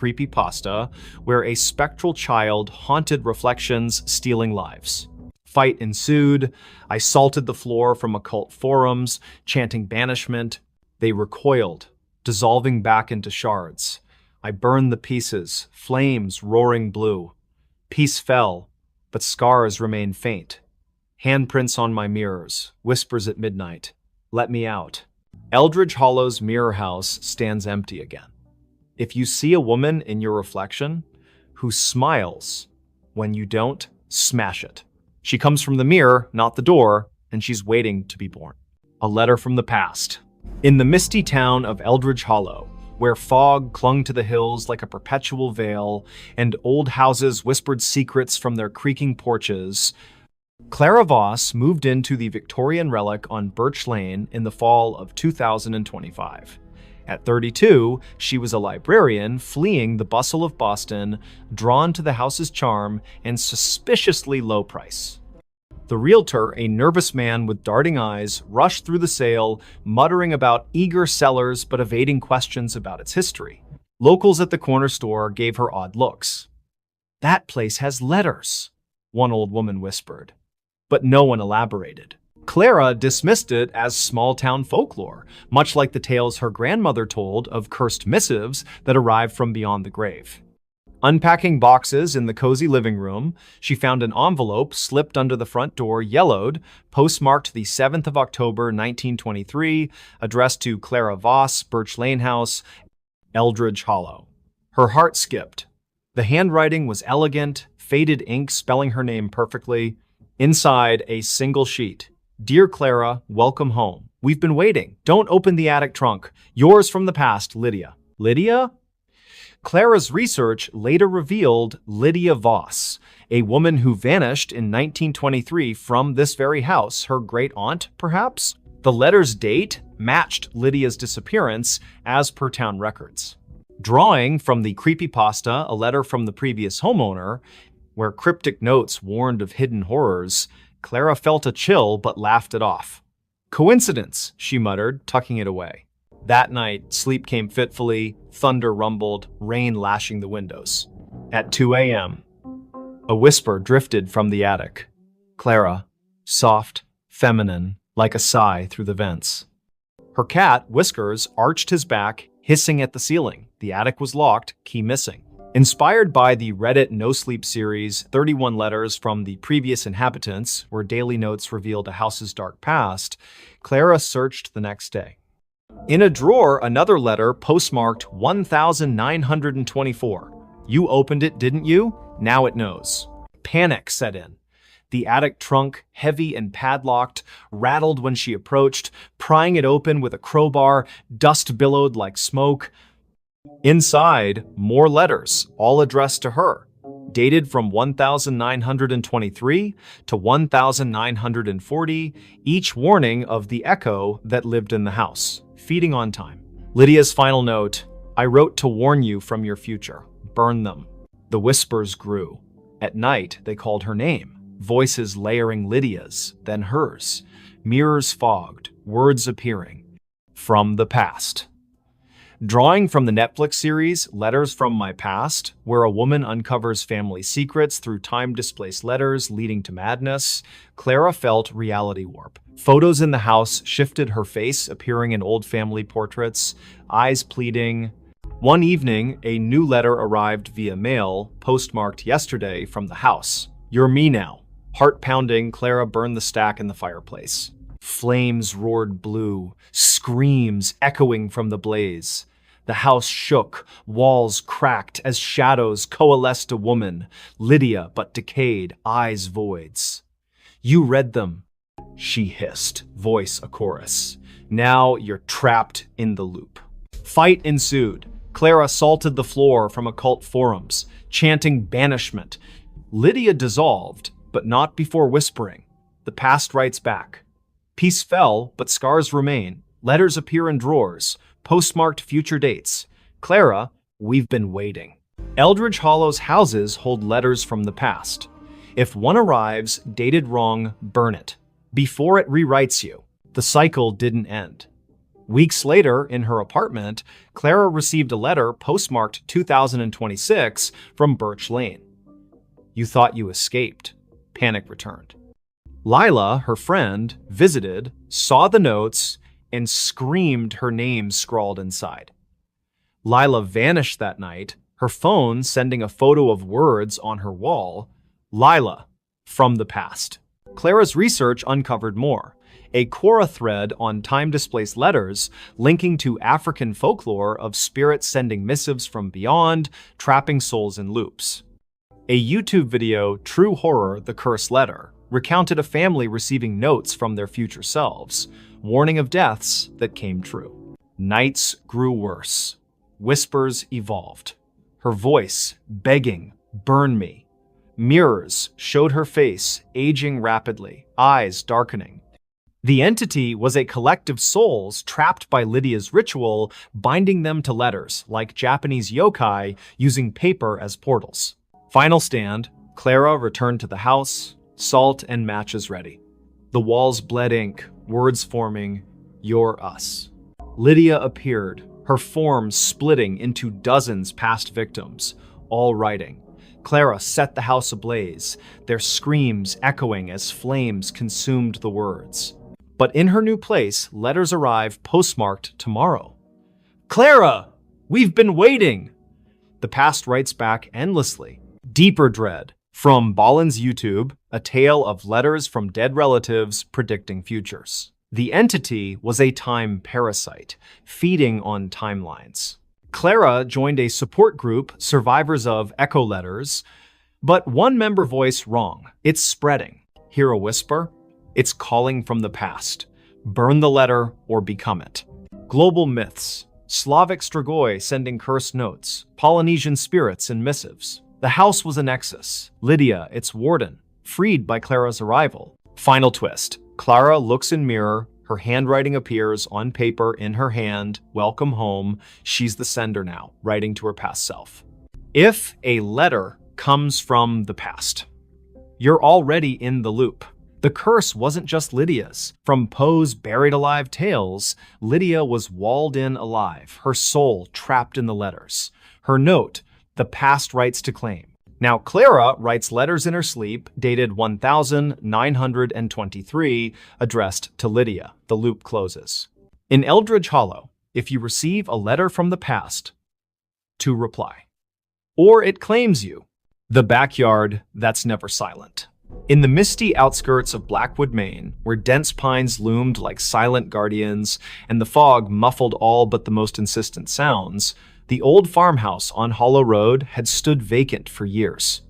creepypasta where a spectral child haunted reflections, stealing lives. Fight ensued. I salted the floor from occult forums, chanting banishment. They recoiled, dissolving back into shards. I burned the pieces, flames roaring blue. Peace fell, but scars remained faint. Handprints on my mirrors, whispers at midnight. Let me out. Eldridge Hollow's mirror house stands empty again. If you see a woman in your reflection who smiles when you don't, smash it. She comes from the mirror, not the door, and she's waiting to be born. A letter from the past. In the misty town of Eldridge Hollow, where fog clung to the hills like a perpetual veil and old houses whispered secrets from their creaking porches, Clara Voss moved into the Victorian relic on Birch Lane in the fall of 2025. At 32, she was a librarian fleeing the bustle of Boston, drawn to the house's charm and suspiciously low price. The realtor, a nervous man with darting eyes, rushed through the sale, muttering about eager sellers but evading questions about its history. Locals at the corner store gave her odd looks. "That place has letters," one old woman whispered. But no one elaborated. Clara dismissed it as small-town folklore, much like the tales her grandmother told of cursed missives that arrived from beyond the grave. Unpacking boxes in the cozy living room, she found an envelope slipped under the front door, yellowed, postmarked the 7th of October, 1923, addressed to Clara Voss, Birch Lane House, Eldridge Hollow. Her heart skipped. The handwriting was elegant, faded ink spelling her name perfectly. Inside, a single sheet. "Dear Clara, welcome home. We've been waiting. Don't open the attic trunk. Yours from the past, Lydia." Lydia? Clara's research later revealed Lydia Voss, a woman who vanished in 1923 from this very house, her great-aunt, perhaps? The letter's date matched Lydia's disappearance as per town records. Drawing from the creepypasta, a letter from the previous homeowner, where cryptic notes warned of hidden horrors, Clara felt a chill but laughed it off. "Coincidence," she muttered, tucking it away. That night, sleep came fitfully, thunder rumbled, rain lashing the windows. At 2 a.m., a whisper drifted from the attic. Clara, soft, feminine, like a sigh through the vents. Her cat, Whiskers, arched his back, hissing at the ceiling. The attic was locked, key missing. Inspired by the Reddit No Sleep series, 31 letters from the previous inhabitants, where daily notes revealed a house's dark past, Clara searched the next day. In a drawer, another letter postmarked 1924. "You opened it, didn't you? Now it knows." Panic set in. The attic trunk, heavy and padlocked, rattled when she approached, prying it open with a crowbar. Dust billowed like smoke. Inside, more letters, all addressed to her, dated from 1923 to 1940, each warning of the echo that lived in the house, feeding on time. Lydia's final note: "I wrote to warn you from your future. Burn them." The whispers grew. At night, they called her name, voices layering Lydia's, then hers, mirrors fogged, words appearing. From the past. Drawing from the Netflix series Letters from My Past, where a woman uncovers family secrets through time-displaced letters leading to madness, Clara felt reality warp. Photos in the house shifted her face, appearing in old family portraits, eyes pleading. One evening, a new letter arrived via mail, postmarked yesterday from the house. "You're me now." Heart pounding, Clara burned the stack in the fireplace. Flames roared blue, screams echoing from the blaze. The house shook, walls cracked as shadows coalesced a woman, Lydia but decayed, eyes voids. "You read them," she hissed, voice a chorus. "Now you're trapped in the loop." Fight ensued. Clara salted the floor from occult forums, chanting banishment. Lydia dissolved, but not before whispering. The past writes back. Peace fell, but scars remain. Letters appear in drawers, postmarked future dates. Clara, we've been waiting. Eldridge Hollow's houses hold letters from the past. If one arrives dated wrong, burn it. Before it rewrites you. The cycle didn't end. Weeks later, in her apartment, Clara received a letter postmarked 2026 from Birch Lane. "You thought you escaped," panic returned. Lila, her friend, visited, saw the notes, and screamed her name scrawled inside. Lila vanished that night, her phone sending a photo of words on her wall, "Lila, from the past." Clara's research uncovered more. A Quora thread on time-displaced letters linking to African folklore of spirits sending missives from beyond, trapping souls in loops. A YouTube video, True Horror, The Cursed Letter, recounted a family receiving notes from their future selves, warning of deaths that came true. Nights grew worse. Whispers evolved. Her voice, begging, "Burn me." Mirrors showed her face, aging rapidly, eyes darkening. The entity was a collective souls trapped by Lydia's ritual, binding them to letters, like Japanese yokai using paper as portals. Final stand, Clara returned to the house, salt and matches ready. The walls bled ink, words forming, "You're us." Lydia appeared, her form splitting into dozens past victims, all writing. Clara set the house ablaze, their screams echoing as flames consumed the words. But in her new place, letters arrive postmarked tomorrow. "Clara, we've been waiting!" The past writes back endlessly. Deeper dread. From Ballen's YouTube, a tale of letters from dead relatives predicting futures. The entity was a time parasite, feeding on timelines. Clara joined a support group, Survivors of Echo Letters, but one member voiced wrong. It's spreading. Hear a whisper? It's calling from the past. Burn the letter or become it. Global myths. Slavic Strigoi sending cursed notes. Polynesian spirits and missives. The house was a nexus. Lydia, its warden, freed by Clara's arrival. Final twist. Clara looks in mirror. Her handwriting appears on paper in her hand. Welcome home. She's the sender now, writing to her past self. If a letter comes from the past, you're already in the loop. The curse wasn't just Lydia's. From Poe's buried alive tales, Lydia was walled in alive, her soul trapped in the letters. Her note, the past writes to claim. Now Clara writes letters in her sleep, dated 1923, addressed to Lydia. The loop closes. In Eldridge Hollow, if you receive a letter from the past, to reply. Or it claims you. The backyard that's never silent. In the misty outskirts of Blackwood, Maine, where dense pines loomed like silent guardians and the fog muffled all but the most insistent sounds, the old farmhouse on Hollow Road had stood vacant for years.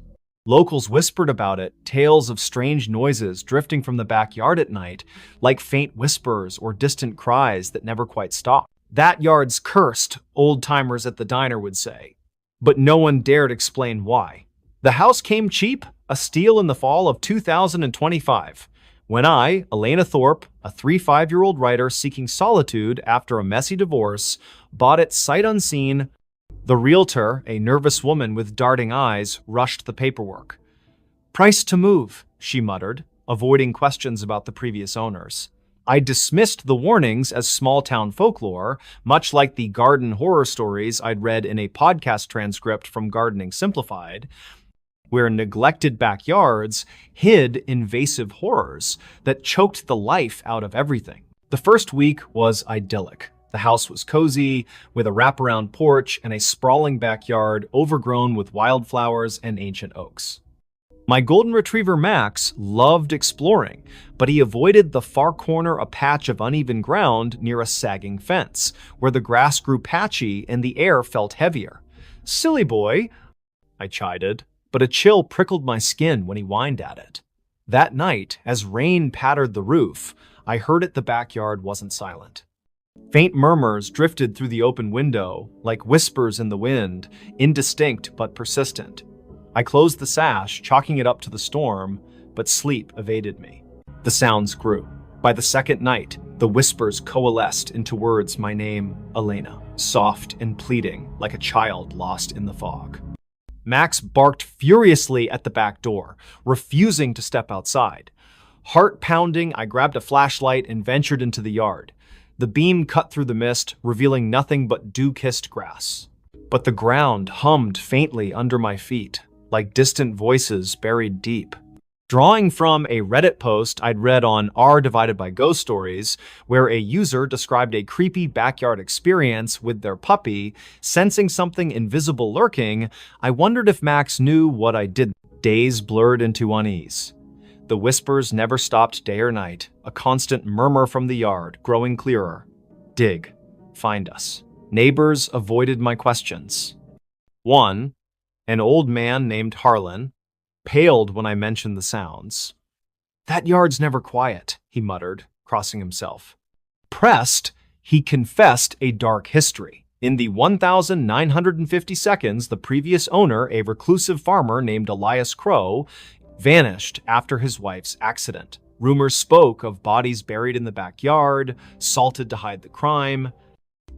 Locals whispered about it, tales of strange noises drifting from the backyard at night, like faint whispers or distant cries that never quite stopped. "That yard's cursed," old-timers at the diner would say. But no one dared explain why. The house came cheap, a steal in the fall of 2025, when I, Elena Thorpe, a 35-year-old writer seeking solitude after a messy divorce, bought it sight unseen. The realtor, a nervous woman with darting eyes, rushed the paperwork. "Price to move," she muttered, avoiding questions about the previous owners. I dismissed the warnings as small-town folklore, much like the garden horror stories I'd read in a podcast transcript from Gardening Simplified, where neglected backyards hid invasive horrors that choked the life out of everything. The first week was idyllic. The house was cozy, with a wraparound porch and a sprawling backyard overgrown with wildflowers and ancient oaks. My golden retriever Max loved exploring, but he avoided the far corner a patch of uneven ground near a sagging fence, where the grass grew patchy and the air felt heavier. "Silly boy," I chided, but a chill prickled my skin when he whined at it. That night, as rain pattered the roof, I heard the backyard wasn't silent. Faint murmurs drifted through the open window, like whispers in the wind, indistinct but persistent. I closed the sash, chalking it up to the storm, but sleep evaded me. The sounds grew. By the second night, the whispers coalesced into words my name, Elena, soft and pleading, like a child lost in the fog. Max barked furiously at the back door, refusing to step outside. Heart pounding, I grabbed a flashlight and ventured into the yard. The beam cut through the mist, revealing nothing but dew-kissed grass. But the ground hummed faintly under my feet, like distant voices buried deep. Drawing from a Reddit post I'd read on r/Ghost Stories, where a user described a creepy backyard experience with their puppy, sensing something invisible lurking, I wondered if Max knew what I did. Days blurred into unease. The whispers never stopped day or night, a constant murmur from the yard, growing clearer. Dig. Find us. Neighbors avoided my questions. One, an old man named Harlan, paled when I mentioned the sounds. "That yard's never quiet," he muttered, crossing himself. Pressed, he confessed a dark history. In the 1,950 seconds, the previous owner, a reclusive farmer named Elias Crow, vanished after his wife's accident. Rumors spoke of bodies buried in the backyard, salted to hide the crime.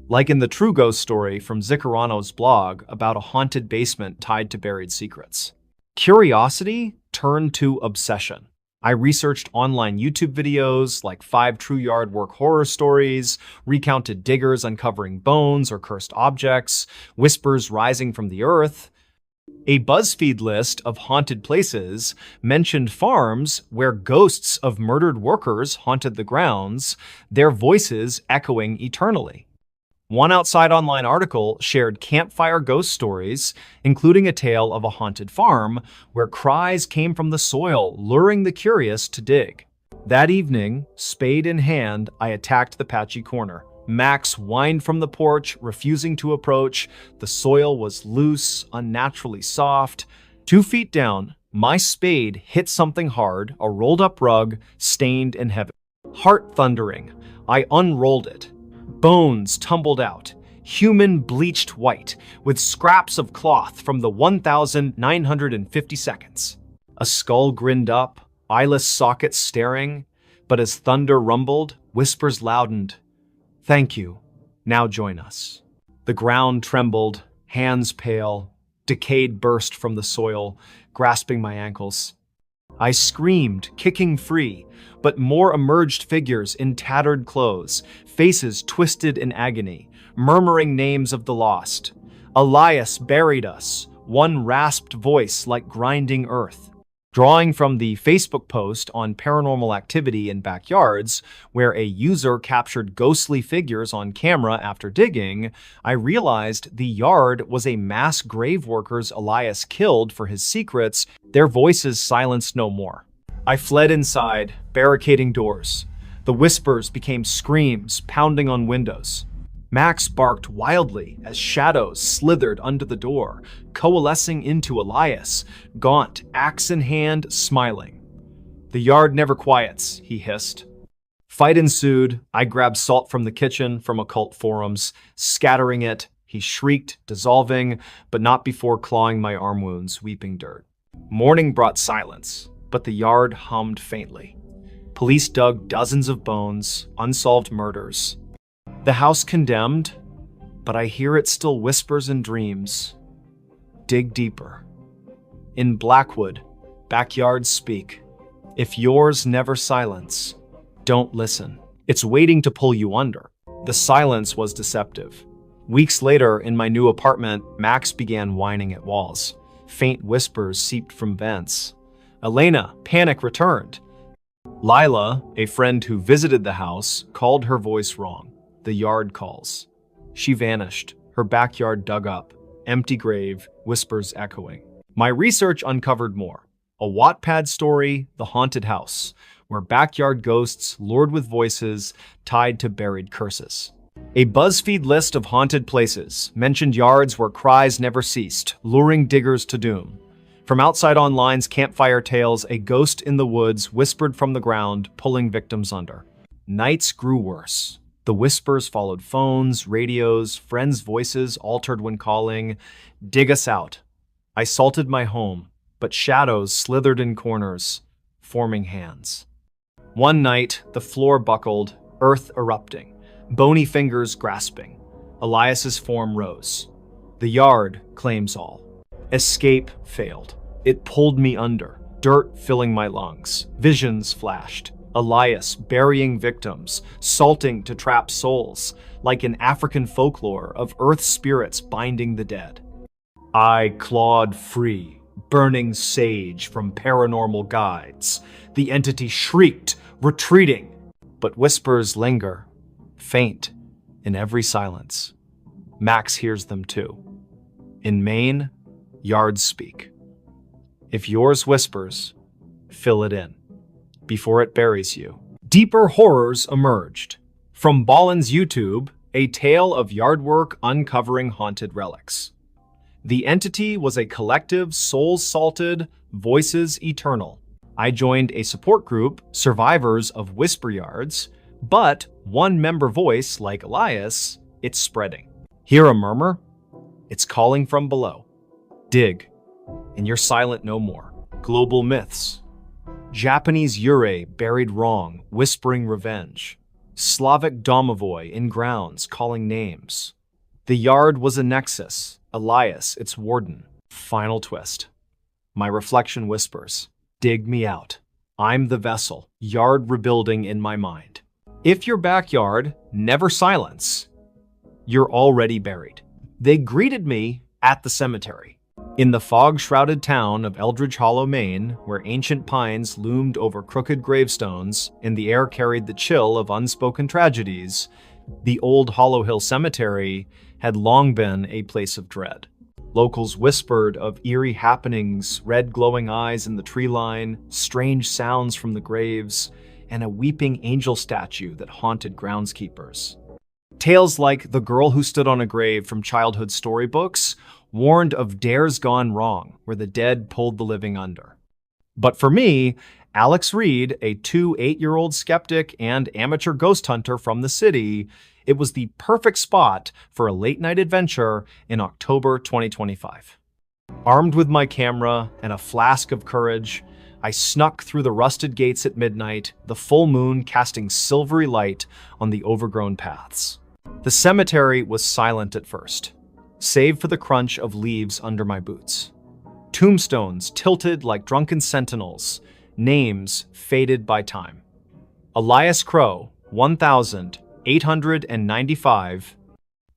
Like in the true ghost story from Zikirano's blog about a haunted basement tied to buried secrets. Curiosity turned to obsession. I researched online YouTube videos like 5 true yard work horror stories, recounted diggers uncovering bones or cursed objects, whispers rising from the earth. A BuzzFeed list of haunted places mentioned farms where ghosts of murdered workers haunted the grounds, their voices echoing eternally. One Outside Online article shared campfire ghost stories, including a tale of a haunted farm where cries came from the soil, luring the curious to dig. That evening, spade in hand, I attacked the patchy corner. Max whined from the porch, refusing to approach. The soil was loose, unnaturally soft. 2 feet down, my spade hit something hard, a rolled-up rug, stained and heavy. Heart thundering, I unrolled it. Bones tumbled out, human bleached white, with scraps of cloth from the 1,950 seconds. A skull grinned up, eyeless sockets staring, but as thunder rumbled, whispers loudened. "Thank you. Now join us." The ground trembled, hands pale, decayed burst from the soil, grasping my ankles. I screamed, kicking free, but more emerged figures in tattered clothes, faces twisted in agony, murmuring names of the lost. Elias buried us, one rasped voice like grinding earth. Drawing from the Facebook post on paranormal activity in backyards, where a user captured ghostly figures on camera after digging, I realized the yard was a mass grave workers Elias killed for his secrets, their voices silenced no more. I fled inside, barricading doors. The whispers became screams, pounding on windows. Max barked wildly as shadows slithered under the door, coalescing into Elias, gaunt, axe in hand, smiling. "The yard never quiets," he hissed. Fight ensued. I grabbed salt from the kitchen, from occult forums, scattering it. He shrieked, dissolving, but not before clawing my arm wounds, weeping dirt. Morning brought silence, but the yard hummed faintly. Police dug dozens of bones, unsolved murders. The house condemned, but I hear it still whispers in dreams. Dig deeper. In Blackwood, backyards speak. If yours never silence, don't listen. It's waiting to pull you under. The silence was deceptive. Weeks later, in my new apartment, Max began whining at walls. Faint whispers seeped from vents. Elena, panic returned. Lila, a friend who visited the house, called her voice wrong. The yard calls. She vanished, her backyard dug up, empty grave, whispers echoing. My research uncovered more. A Wattpad story, The Haunted House, where backyard ghosts lured with voices tied to buried curses. A BuzzFeed list of haunted places mentioned yards where cries never ceased, luring diggers to doom. From Outside Online's campfire tales, a ghost in the woods whispered from the ground, pulling victims under. Nights grew worse. The whispers followed phones, radios, friends' voices altered when calling. Dig us out. I salted my home, but shadows slithered in corners, forming hands. One night, the floor buckled, earth erupting, bony fingers grasping. Elias's form rose. The yard claims all. Escape failed. It pulled me under, dirt filling my lungs. Visions flashed. Elias burying victims, salting to trap souls, like in African folklore of earth spirits binding the dead. I clawed free, burning sage from paranormal guides. The entity shrieked, retreating, but whispers linger, faint, in every silence. Max hears them too. In Maine, yards speak. If yours whispers, fill it in, before it buries you. Deeper horrors emerged. From Ballen's YouTube, a tale of yard work uncovering haunted relics. The entity was a collective, souls salted, voices eternal. I joined a support group, Survivors of Whisper Yards, but one member voice, like Elias, it's spreading. Hear a murmur? It's calling from below. Dig, and you're silent no more. Global myths. Japanese yurei buried wrong, whispering revenge. Slavic domovoi in grounds, calling names. The yard was a nexus, Elias, its warden. Final twist. My reflection whispers, dig me out. I'm the vessel, yard rebuilding in my mind. If your backyard never silence, you're already buried. They greeted me at the cemetery. In the fog-shrouded town of Eldridge Hollow, Maine, where ancient pines loomed over crooked gravestones and the air carried the chill of unspoken tragedies, the old Hollow Hill Cemetery had long been a place of dread. Locals whispered of eerie happenings, red glowing eyes in the tree line, strange sounds from the graves, and a weeping angel statue that haunted groundskeepers. Tales like The Girl Who Stood on a Grave from childhood storybooks warned of dares gone wrong, where the dead pulled the living under. But for me, Alex Reed, a 8-year-old skeptic and amateur ghost hunter from the city, it was the perfect spot for a late-night adventure in October 2025. Armed with my camera and a flask of courage, I snuck through the rusted gates at midnight, the full moon casting silvery light on the overgrown paths. The cemetery was silent at first, save for the crunch of leaves under my boots. Tombstones tilted like drunken sentinels, names faded by time. Elias Crow, 1,895.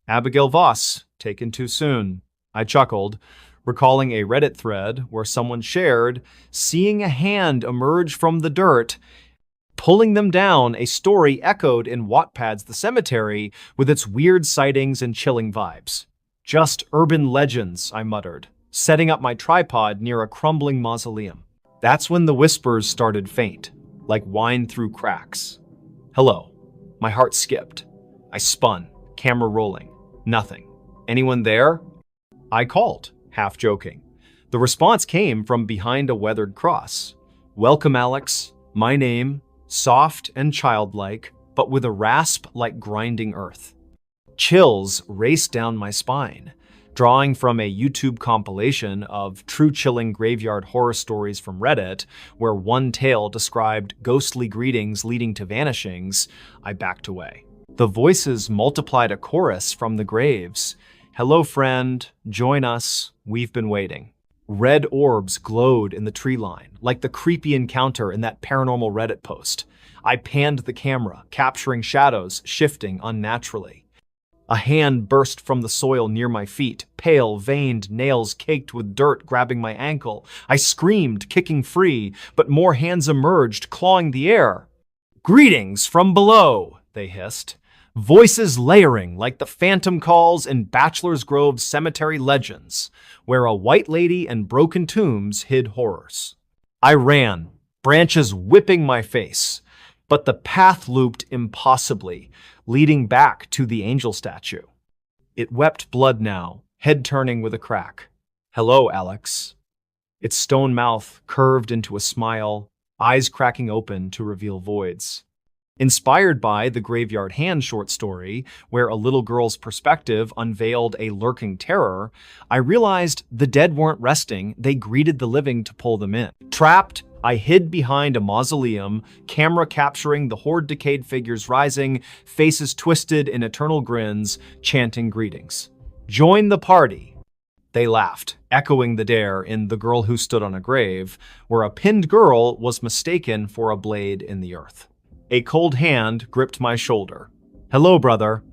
Abigail Voss, taken too soon. I chuckled, recalling a Reddit thread where someone shared seeing a hand emerge from the dirt, pulling them down, a story echoed in Wattpad's The Cemetery with its weird sightings and chilling vibes. Just urban legends, I muttered, setting up my tripod near a crumbling mausoleum. That's when the whispers started faint, like wine through cracks. Hello. My heart skipped. I spun, camera rolling. Nothing. Anyone there? I called, half joking. The response came from behind a weathered cross. Welcome, Alex. My name, soft and childlike, but with a rasp like grinding earth. Chills raced down my spine, drawing from a YouTube compilation of true chilling graveyard horror stories from Reddit, where one tale described ghostly greetings leading to vanishings. I backed away. The voices multiplied a chorus from the graves. Hello, friend. Join us. We've been waiting. Red orbs glowed in the tree line, like the creepy encounter in that paranormal Reddit post. I panned the camera, capturing shadows shifting unnaturally. A hand burst from the soil near my feet, pale, veined nails caked with dirt grabbing my ankle. I screamed, kicking free, but more hands emerged, clawing the air. Greetings from below, they hissed. Voices layering like the phantom calls in Bachelor's Grove cemetery legends, where a white lady and broken tombs hid horrors. I ran, branches whipping my face, but the path looped impossibly, leading back to the angel statue. It wept blood now, head turning with a crack. Hello, Alex. Its stone mouth curved into a smile, eyes cracking open to reveal voids. Inspired by the Graveyard Hand short story, where a little girl's perspective unveiled a lurking terror, I realized the dead weren't resting, they greeted the living to pull them in. Trapped, I hid behind a mausoleum, camera capturing the horde-decayed figures rising, faces twisted in eternal grins, chanting greetings. Join the party. They laughed, echoing the dare in The Girl Who Stood on a Grave, where a pinned girl was mistaken for a blade in the earth. A cold hand gripped my shoulder. "Hello, brother.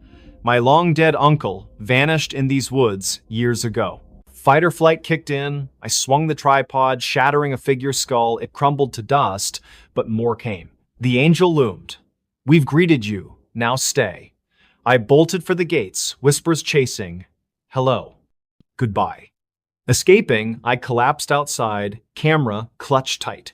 My long-dead uncle vanished in these woods years ago." Fight or flight kicked in. I swung the tripod, shattering a figure's skull. It crumbled to dust, but more came. The angel loomed. "We've greeted you. Now stay." I bolted for the gates, whispers chasing. "Hello. Goodbye." Escaping, I collapsed outside, camera clutched tight.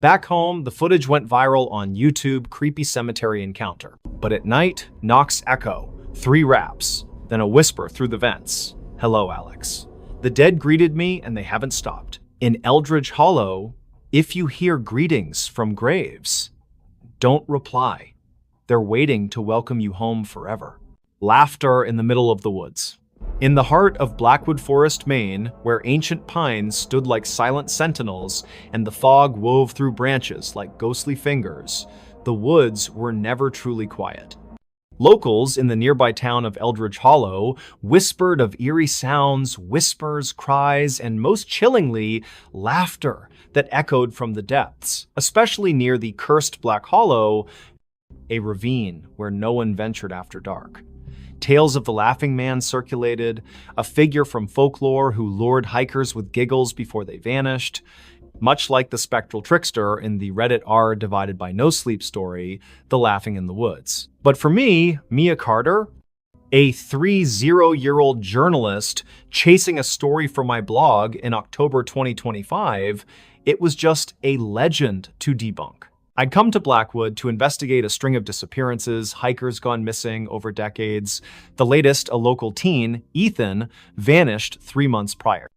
Back home, the footage went viral on YouTube, creepy cemetery encounter. But at night, knocks echo, 3 raps, then a whisper through the vents. "Hello, Alex." The dead greeted me, and they haven't stopped. In Eldridge Hollow, if you hear greetings from graves, don't reply. They're waiting to welcome you home forever. Laughter in the middle of the woods. In the heart of Blackwood Forest, Maine, where ancient pines stood like silent sentinels and the fog wove through branches like ghostly fingers, the woods were never truly quiet. Locals in the nearby town of Eldridge Hollow whispered of eerie sounds, whispers, cries, and most chillingly, laughter that echoed from the depths, especially near the cursed Black Hollow, a ravine where no one ventured after dark. Tales of the Laughing Man circulated, a figure from folklore who lured hikers with giggles before they vanished. Much like the spectral trickster in the Reddit r divided by no sleep story, The Laughing in the Woods. But for me, Mia Carter, a 30-year-old journalist chasing a story for my blog in October 2025, it was just a legend to debunk. I'd come to Blackwood to investigate a string of disappearances, hikers gone missing over decades. The latest, a local teen, Ethan, vanished 3 months prior.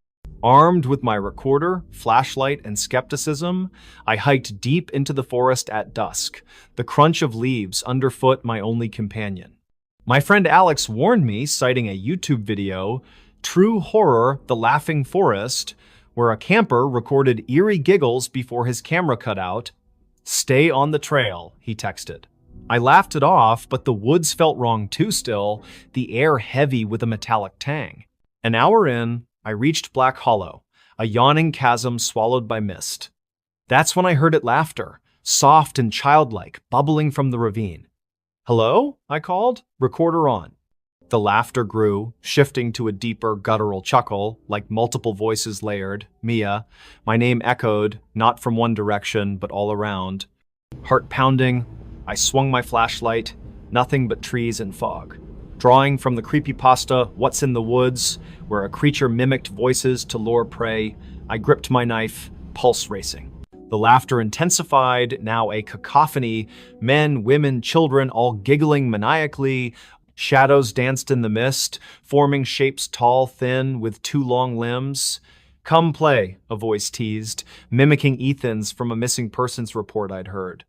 Armed with my recorder, flashlight, and skepticism, I hiked deep into the forest at dusk, the crunch of leaves underfoot my only companion. My friend Alex warned me, citing a YouTube video, True Horror: The Laughing Forest, where a camper recorded eerie giggles before his camera cut out. "Stay on the trail," he texted. I laughed it off, but the woods felt wrong too still, the air heavy with a metallic tang. An hour in, I reached Black Hollow, a yawning chasm swallowed by mist. That's when I heard it laughter, soft and childlike, bubbling from the ravine. "Hello?" I called, recorder on. The laughter grew, shifting to a deeper, guttural chuckle, like multiple voices layered. Mia. My name echoed, not from one direction, but all around. Heart pounding, I swung my flashlight, nothing but trees and fog. Drawing from the creepypasta What's in the Woods, where a creature mimicked voices to lure prey, I gripped my knife, pulse racing. The laughter intensified, now a cacophony, men, women, children, all giggling maniacally. Shadows danced in the mist, forming shapes tall, thin, with 2 long limbs. "Come play," a voice teased, mimicking Ethan's from a missing persons report I'd heard.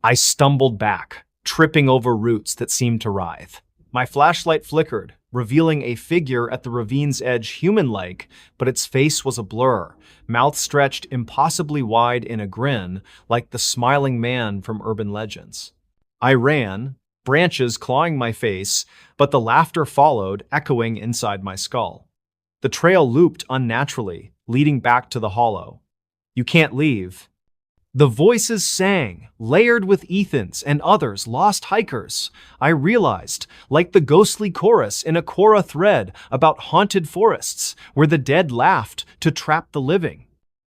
I stumbled back, tripping over roots that seemed to writhe. My flashlight flickered, revealing a figure at the ravine's edge human-like, but its face was a blur, mouth stretched impossibly wide in a grin, like the smiling man from urban legends. I ran, branches clawing my face, but the laughter followed, echoing inside my skull. The trail looped unnaturally, leading back to the hollow. "You can't leave." The voices sang, layered with Ethan's and others, lost hikers. I realized, like the ghostly chorus in a Korah thread about haunted forests, where the dead laughed to trap the living.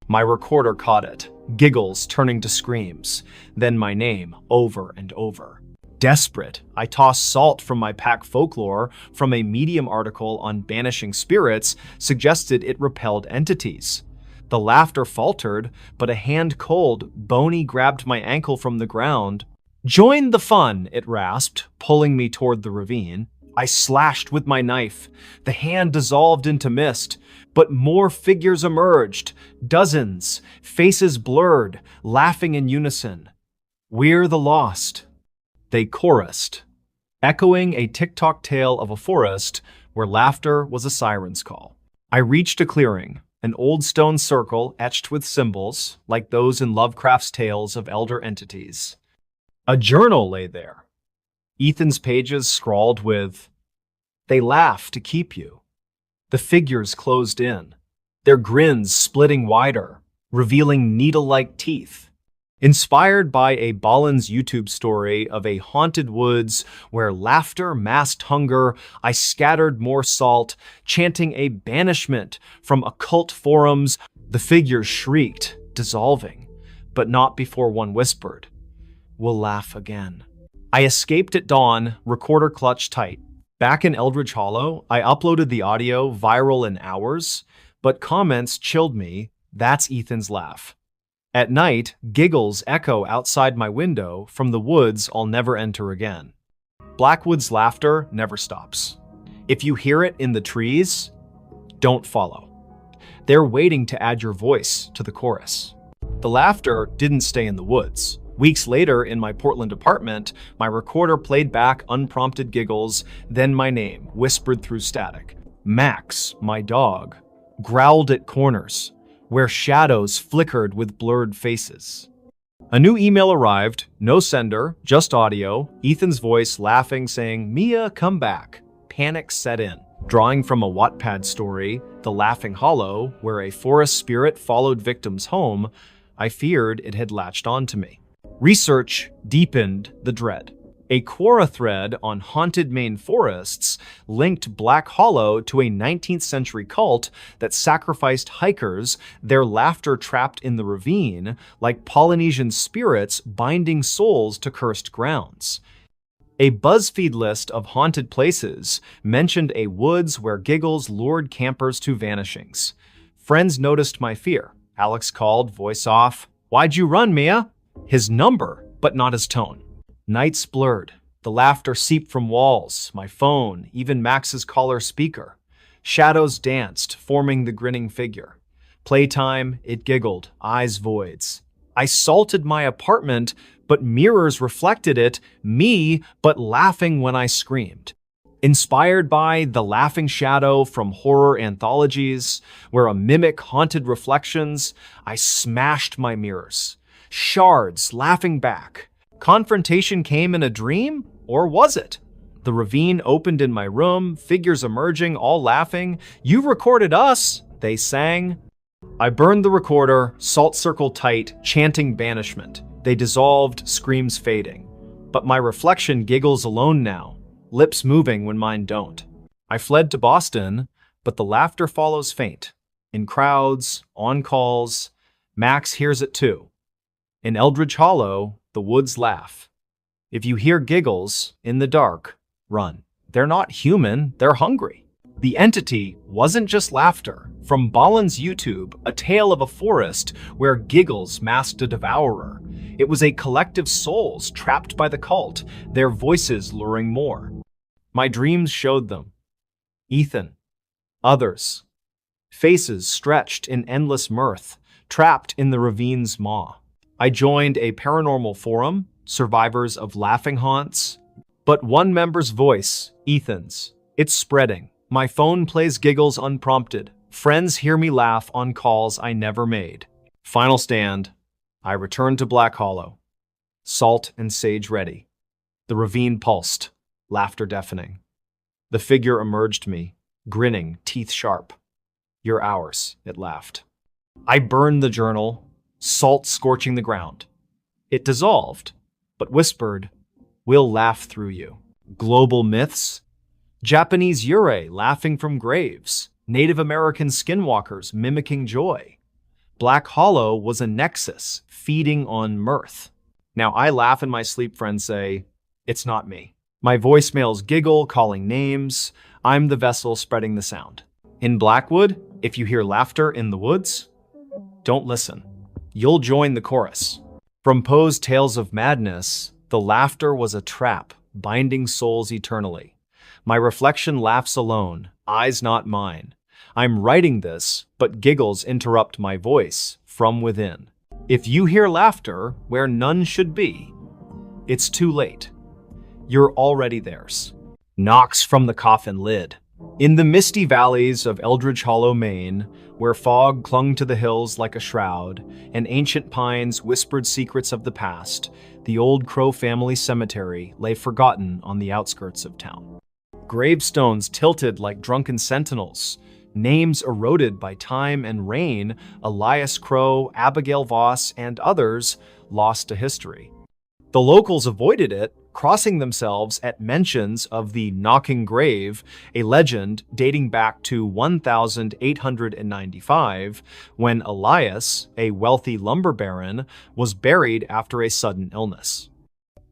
My recorder caught it, giggles turning to screams, then my name over and over. Desperate, I tossed salt from my pack folklore from a Medium article on banishing spirits suggested it repelled entities. The laughter faltered, but a hand cold, bony grabbed my ankle from the ground. "Join the fun," it rasped, pulling me toward the ravine. I slashed with my knife. The hand dissolved into mist, but more figures emerged. Dozens, faces blurred, laughing in unison. "We're the lost," they chorused, echoing a TikTok tale of a forest where laughter was a siren's call. I reached a clearing. An old stone circle etched with symbols, like those in Lovecraft's tales of elder entities. A journal lay there. Ethan's pages scrawled with, "They laugh to keep you." The figures closed in, their grins splitting wider, revealing needle-like teeth. Inspired by a Ballen's YouTube story of a haunted woods where laughter masked hunger, I scattered more salt, chanting a banishment from occult forums. The figures shrieked, dissolving, but not before one whispered, "We'll laugh again." I escaped at dawn, recorder clutched tight. Back in Eldridge Hollow, I uploaded the audio, viral in hours, but comments chilled me. That's Ethan's laugh. At night, giggles echo outside my window from the woods I'll never enter again. Blackwood's laughter never stops. If you hear it in the trees, don't follow. They're waiting to add your voice to the chorus. The laughter didn't stay in the woods. Weeks later, in my Portland apartment, my recorder played back unprompted giggles, then my name, whispered through static. Max, my dog, growled at corners, where shadows flickered with blurred faces. A new email arrived, no sender, just audio, Ethan's voice laughing, saying, "Mia, come back." Panic set in. Drawing from a Wattpad story, The Laughing Hollow, where a forest spirit followed victims home, I feared it had latched onto me. Research deepened the dread. A Quora thread on haunted Maine forests linked Black Hollow to a 19th century cult that sacrificed hikers, their laughter trapped in the ravine, like Polynesian spirits binding souls to cursed grounds. A BuzzFeed list of haunted places mentioned a woods where giggles lured campers to vanishings. Friends noticed my fear. Alex called, voice off. "Why'd you run, Mia?" His number, but not his tone. Nights blurred. The laughter seeped from walls, my phone, even Max's collar speaker. Shadows danced, forming the grinning figure. Playtime, it giggled, eyes voids. I salted my apartment, but mirrors reflected it, me, but laughing when I screamed. Inspired by The Laughing Shadow from horror anthologies, where a mimic haunted reflections, I smashed my mirrors. Shards laughing back. Confrontation came in a dream? Or was it? The ravine opened in my room, figures emerging, all laughing. "You recorded us," they sang. I burned the recorder, salt circle tight, chanting banishment. They dissolved, screams fading. But my reflection giggles alone now, lips moving when mine don't. I fled to Boston, but the laughter follows faint. In crowds, on calls, Max hears it too. In Eldridge Hollow, the woods laugh. If you hear giggles in the dark, run. They're not human, they're hungry. The entity wasn't just laughter. From Ballen's YouTube, a tale of a forest where giggles masked a devourer. It was a collective souls trapped by the cult, their voices luring more. My dreams showed them. Ethan. Others. Faces stretched in endless mirth, trapped in the ravine's maw. I joined a paranormal forum, survivors of laughing haunts. But one member's voice, Ethan's, it's spreading. My phone plays giggles unprompted. Friends hear me laugh on calls I never made. Final stand. I returned to Black Hollow. Salt and sage ready. The ravine pulsed, laughter deafening. The figure emerged me, grinning, teeth sharp. "You're ours," it laughed. I burned the journal, salt scorching the ground. It dissolved, but whispered, "We'll laugh through you." Global myths? Japanese yurei laughing from graves. Native American skinwalkers mimicking joy. Black Hollow was a nexus, feeding on mirth. Now I laugh in my sleep, friends say, "It's not me." My voicemails giggle, calling names. I'm the vessel spreading the sound. In Blackwood, if you hear laughter in the woods, don't listen. You'll join the chorus. From Poe's Tales of Madness, the laughter was a trap, binding souls eternally. My reflection laughs alone, eyes not mine. I'm writing this, but giggles interrupt my voice from within. If you hear laughter where none should be, it's too late. You're already theirs. Knocks from the coffin lid. In the misty valleys of Eldridge Hollow, Maine, where fog clung to the hills like a shroud, and ancient pines whispered secrets of the past, the old Crow family cemetery lay forgotten on the outskirts of town. Gravestones tilted like drunken sentinels, Names eroded by time and rain, Elias Crow, Abigail Voss, and others lost to history. The locals avoided it, crossing themselves at mentions of the knocking grave, a legend dating back to 1895, when Elias, a wealthy lumber baron, was buried after a sudden illness.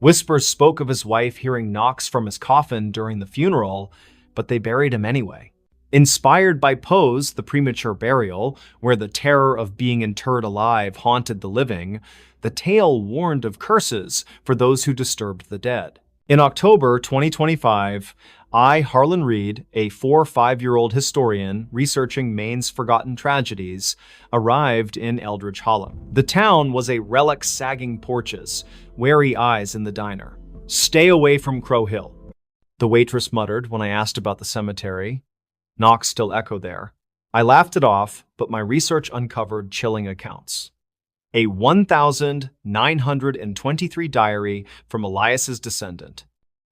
Whispers spoke of his wife hearing knocks from his coffin during the funeral, but they buried him anyway. Inspired by Poe's The Premature Burial, where the terror of being interred alive haunted the living, the tale warned of curses for those who disturbed the dead. In October 2025, Harlan Reed, a 5-year-old historian researching Maine's forgotten tragedies, arrived in Eldridge Hollow. The town was a relic sagging porches, wary eyes in the diner. "Stay away from Crow Hill," the waitress muttered when I asked about the cemetery. Knocks still echo there. I laughed it off, but my research uncovered chilling accounts. A 1923 diary from Elias's descendant.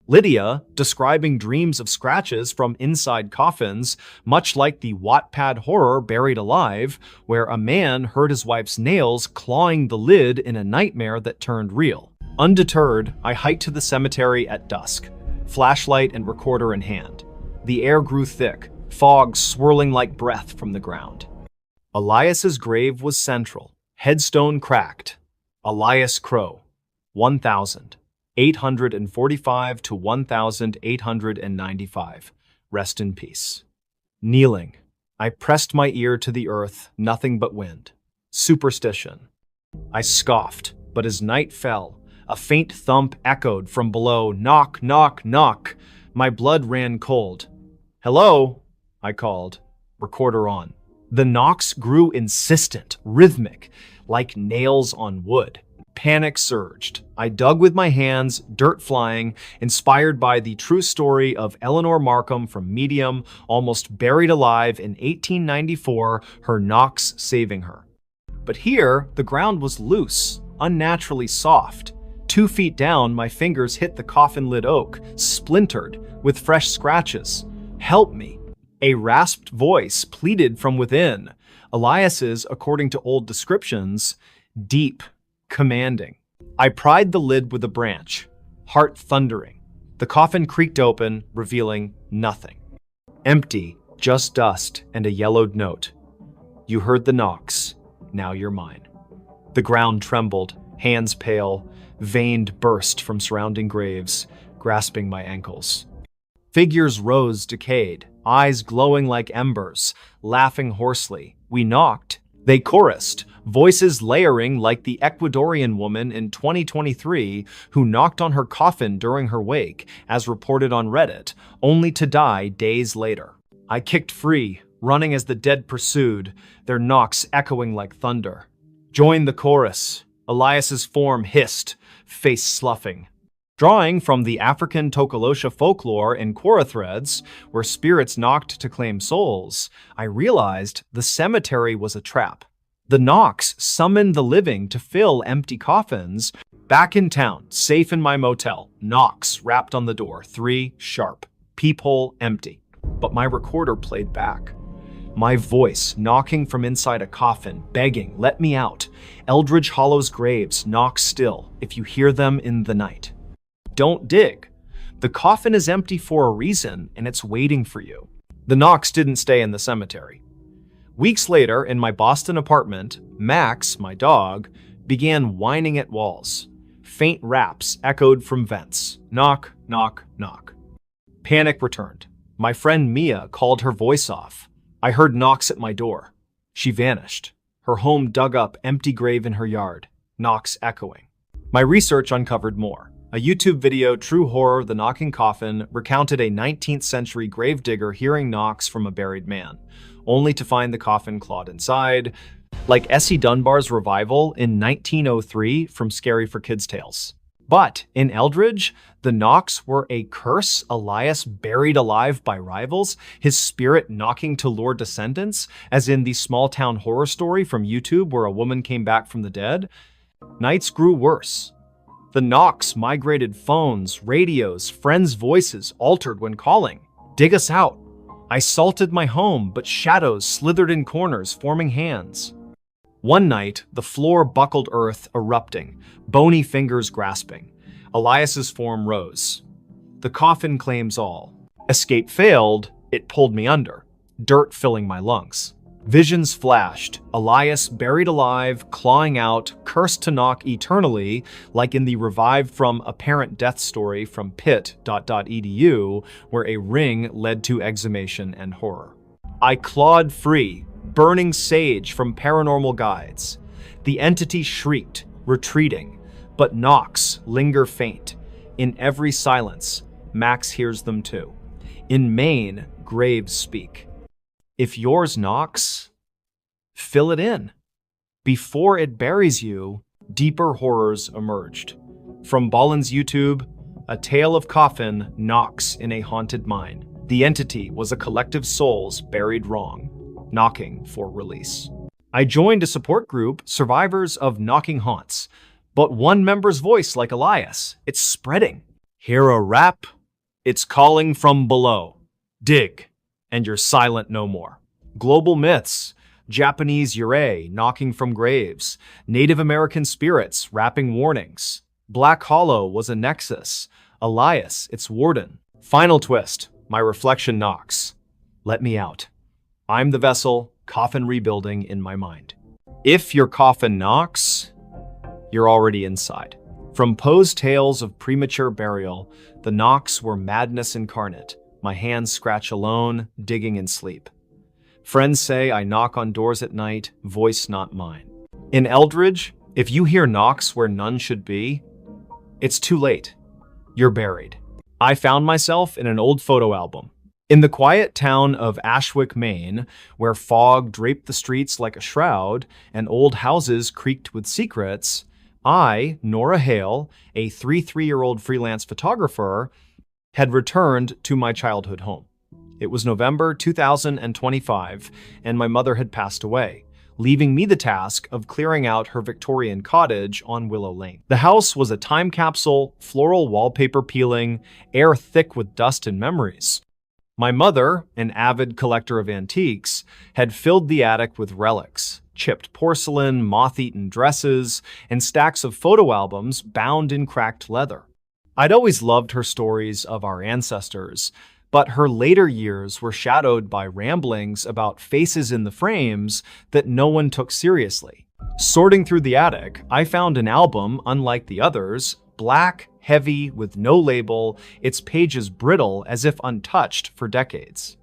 Lydia, describing dreams of scratches from inside coffins, much like the Wattpad horror Buried Alive, where a man heard his wife's nails clawing the lid in a nightmare that turned real. Undeterred, I hiked to the cemetery at dusk, flashlight and recorder in hand. The air grew thick, fog swirling like breath from the ground. Elias's grave was central. Headstone cracked. Elias Crow, 1845 to 1895. Rest in peace. Kneeling, I pressed my ear to the earth, nothing but wind. Superstition. I scoffed, but as night fell, a faint thump echoed from below. Knock, knock, knock. My blood ran cold. "Hello?" I called, recorder on. The knocks grew insistent, rhythmic, like nails on wood. Panic surged. I dug with my hands, dirt flying, inspired by the true story of Eleanor Markham from Medium, almost buried alive in 1894, her knocks saving her. But here, the ground was loose, unnaturally soft. 2 feet down, my fingers hit the coffin-lid oak, splintered, with fresh scratches. "Help me." A rasped voice pleaded from within. Elias's, according to old descriptions, deep, commanding. I pried the lid with a branch, heart thundering. The coffin creaked open, revealing nothing. Empty, just dust and a yellowed note. "You heard the knocks, now you're mine." The ground trembled, hands pale, veined burst from surrounding graves, grasping my ankles. Figures rose decayed, eyes glowing like embers, laughing hoarsely. We knocked. They chorused, voices layering like the Ecuadorian woman in 2023 who knocked on her coffin during her wake, as reported on Reddit, only to die days later. I kicked free, running as the dead pursued, their knocks echoing like thunder. Join the chorus. Elias's form hissed, face sloughing. Drawing from the African Tokolosha folklore in Quora threads, where spirits knocked to claim souls, I realized the cemetery was a trap. The knocks summoned the living to fill empty coffins. Back in town, safe in my motel, knocks rapped on the door, 3 sharp, peephole empty. But my recorder played back. My voice knocking from inside a coffin, begging, "Let me out." Eldridge Hollow's graves knock still if you hear them in the night. Don't dig. The coffin is empty for a reason, and it's waiting for you. The knocks didn't stay in the cemetery. Weeks later, in my Boston apartment, Max, my dog, began whining at walls. Faint raps echoed from vents. Knock, knock, knock. Panic returned. My friend Mia called her voice off. I heard knocks at my door. She vanished. Her home dug up, empty grave in her yard. Knocks echoing. My research uncovered more. A YouTube video, True Horror, The Knocking Coffin, recounted a 19th century gravedigger hearing knocks from a buried man, only to find the coffin clawed inside, like Essie Dunbar's revival in 1903 from Scary for Kids Tales. But in Eldridge, the knocks were a curse Elias buried alive by rivals, his spirit knocking to lure descendants, as in the small-town horror story from YouTube where a woman came back from the dead. Nights grew worse. The knocks migrated phones, radios, friends' voices altered when calling. "Dig us out." I salted my home, but shadows slithered in corners, forming hands. One night, the floor buckled earth, erupting, bony fingers grasping. Elias's form rose. The coffin claims all. Escape failed, it pulled me under, dirt filling my lungs. Visions flashed, Elias buried alive, clawing out, cursed to knock eternally, like in the revived from apparent death story from pit.edu, where a ring led to exhumation and horror. I clawed free, burning sage from paranormal guides. The entity shrieked, retreating, but knocks linger faint. In every silence, Max hears them too. In Maine, graves speak. If yours knocks, fill it in. Before it buries you, deeper horrors emerged. From Ballen's YouTube, a tale of coffin knocks in a haunted mine. The entity was a collective souls buried wrong, knocking for release. I joined a support group, Survivors of Knocking Haunts, but one member's voice like Elias, it's spreading. Hear a rap? It's calling from below. Dig, and you're silent no more. Global myths, Japanese yurei knocking from graves, Native American spirits rapping warnings. Black Hollow was a nexus, Elias, its warden. Final twist, my reflection knocks. Let me out. I'm the vessel, coffin rebuilding in my mind. If your coffin knocks, you're already inside. From Poe's tales of premature burial, the knocks were madness incarnate. My hands scratch alone, digging in sleep. Friends say I knock on doors at night, voice not mine. In Eldridge, if you hear knocks where none should be, it's too late. You're buried. I found myself in an old photo album. In the quiet town of Ashwick, Maine, where fog draped the streets like a shroud and old houses creaked with secrets, I, Nora Hale, a 33-year-old freelance photographer, had returned to my childhood home. It was November 2025, and my mother had passed away, leaving me the task of clearing out her Victorian cottage on Willow Lane. The house was a time capsule, floral wallpaper peeling, air thick with dust and memories. My mother, an avid collector of antiques, had filled the attic with relics, chipped porcelain, moth-eaten dresses, and stacks of photo albums bound in cracked leather. I'd always loved her stories of our ancestors, but her later years were shadowed by ramblings about faces in the frames that no one took seriously. Sorting through the attic, I found an album unlike the others, black, heavy, with no label, its pages brittle as if untouched for decades.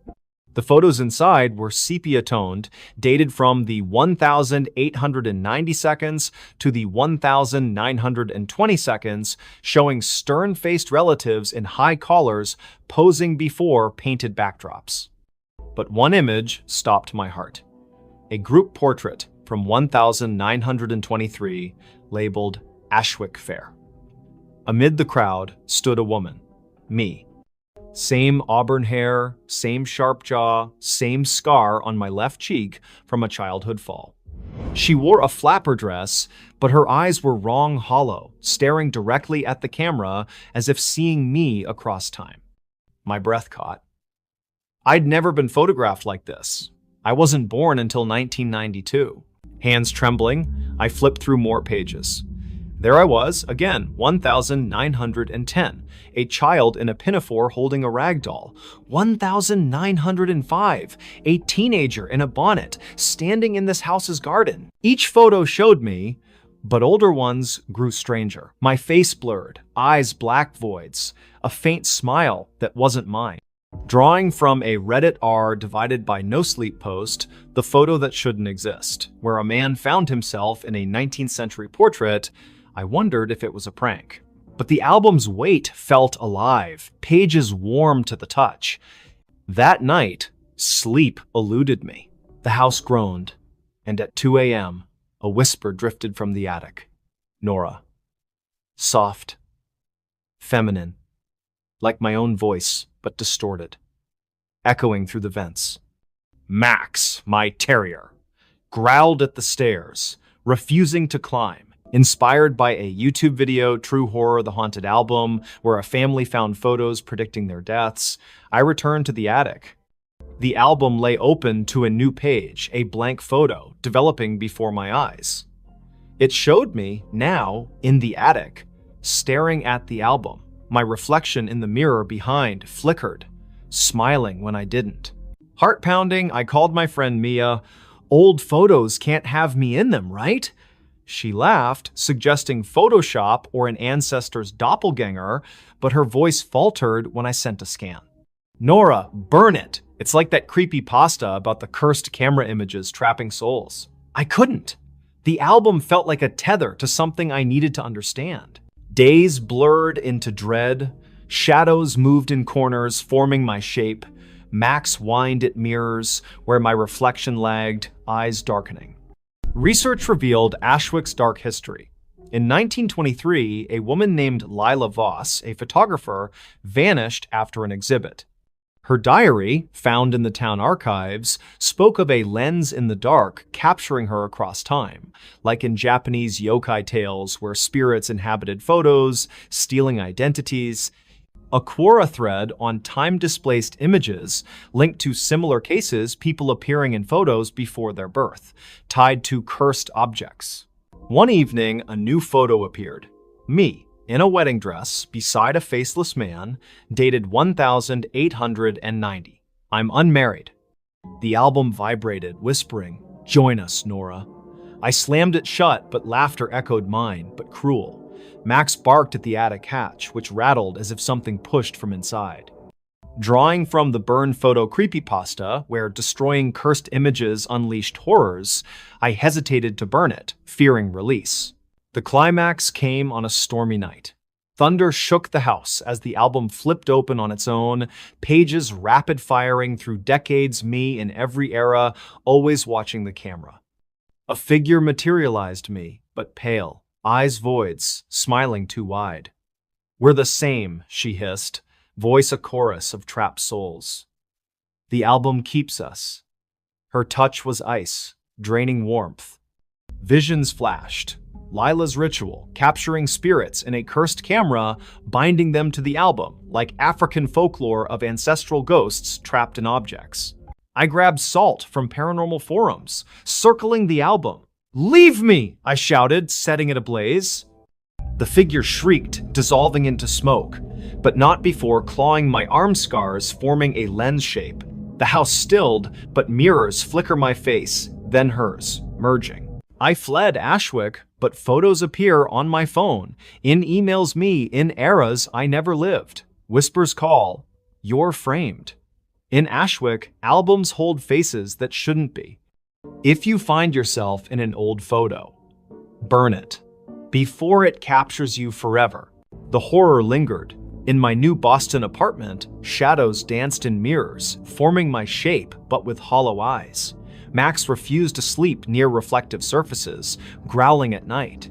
The photos inside were sepia-toned, dated from the 1,890 seconds to the 1,920 seconds, showing stern-faced relatives in high collars posing before painted backdrops. But one image stopped my heart. A group portrait from 1,923, labeled Ashwick Fair. Amid the crowd stood a woman, me. Same auburn hair, same sharp jaw, same scar on my left cheek from a childhood fall. She wore a flapper dress, but her eyes were wrong hollow, staring directly at the camera as if seeing me across time. My breath caught. I'd never been photographed like this. I wasn't born until 1992. Hands trembling, I flipped through more pages. There I was, again, 1,910, a child in a pinafore holding a rag doll. 1,905, a teenager in a bonnet, standing in this house's garden. Each photo showed me, but older ones grew stranger. My face blurred, eyes black voids, a faint smile that wasn't mine. Drawing from a Reddit r divided by no sleep post, the photo that shouldn't exist, where a man found himself in a 19th century portrait, I wondered if it was a prank. But the album's weight felt alive, pages warm to the touch. That night, sleep eluded me. The house groaned, and at 2 a.m., a whisper drifted from the attic. Nora. Soft. Feminine. Like my own voice, but distorted. Echoing through the vents. Max, my terrier, growled at the stairs, refusing to climb. Inspired by a YouTube video, True Horror, The Haunted Album, where a family found photos predicting their deaths, I returned to the attic. The album lay open to a new page, a blank photo, developing before my eyes. It showed me, now, in the attic, staring at the album. My reflection in the mirror behind flickered, smiling when I didn't. Heart-pounding, I called my friend Mia. "Old photos can't have me in them, right?" She laughed, suggesting Photoshop or an ancestor's doppelganger, but her voice faltered when I sent a scan. "Nora, burn it! It's like that creepy pasta about the cursed camera images trapping souls." I couldn't. The album felt like a tether to something I needed to understand. Days blurred into dread. Shadows moved in corners, forming my shape. Max whined at mirrors, where my reflection lagged, eyes darkening. Research revealed Ashwick's dark history. In 1923, a woman named Lila Voss, a photographer, vanished after an exhibit. Her diary, found in the town archives, spoke of a lens in the dark capturing her across time, like in Japanese yokai tales where spirits inhabited photos, stealing identities. A Quora thread on time-displaced images linked to similar cases, people appearing in photos before their birth, tied to cursed objects. One evening, a new photo appeared. Me, in a wedding dress, beside a faceless man, dated 1890. I'm unmarried. The album vibrated, whispering, "Join us, Nora." I slammed it shut, but laughter echoed mine, but cruel. Max barked at the attic hatch, which rattled as if something pushed from inside. Drawing from the burned photo creepypasta, where destroying cursed images unleashed horrors, I hesitated to burn it, fearing release. The climax came on a stormy night. Thunder shook the house as the album flipped open on its own, pages rapid-firing through decades, me in every era, always watching the camera. A figure materialized me, but pale, eyes voids, smiling too wide. "We're the same," she hissed, voice a chorus of trapped souls. "The album keeps us." Her touch was ice, draining warmth. Visions flashed. Lila's ritual, capturing spirits in a cursed camera, binding them to the album, like African folklore of ancestral ghosts trapped in objects. I grabbed salt from paranormal forums, circling the album. "Leave me!" I shouted, setting it ablaze. The figure shrieked, dissolving into smoke, but not before clawing my arm scars, forming a lens shape. The house stilled, but mirrors flicker my face, then hers, merging. I fled Ashwick, but photos appear on my phone, in emails me in eras I never lived. Whispers call, "You're framed." In Ashwick, albums hold faces that shouldn't be. If you find yourself in an old photo, burn it, before it captures you forever. The horror lingered. In my new Boston apartment, shadows danced in mirrors, forming my shape, but with hollow eyes. Max refused to sleep near reflective surfaces, growling at night.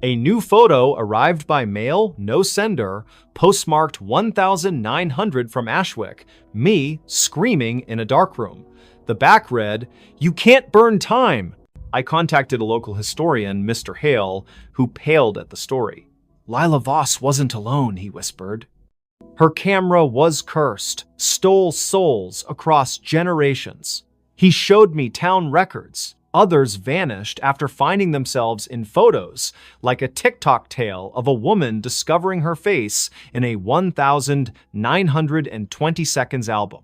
A new photo arrived by mail, no sender, postmarked 1900 from Ashwick, me screaming in a dark room. The back read, "You can't burn time." I contacted a local historian, Mr. Hale, who paled at the story. "Lila Voss wasn't alone," he whispered. Her camera was cursed, stole souls across generations. He showed me town records. Others vanished after finding themselves in photos, like a TikTok tale of a woman discovering her face in a 1920 seconds album,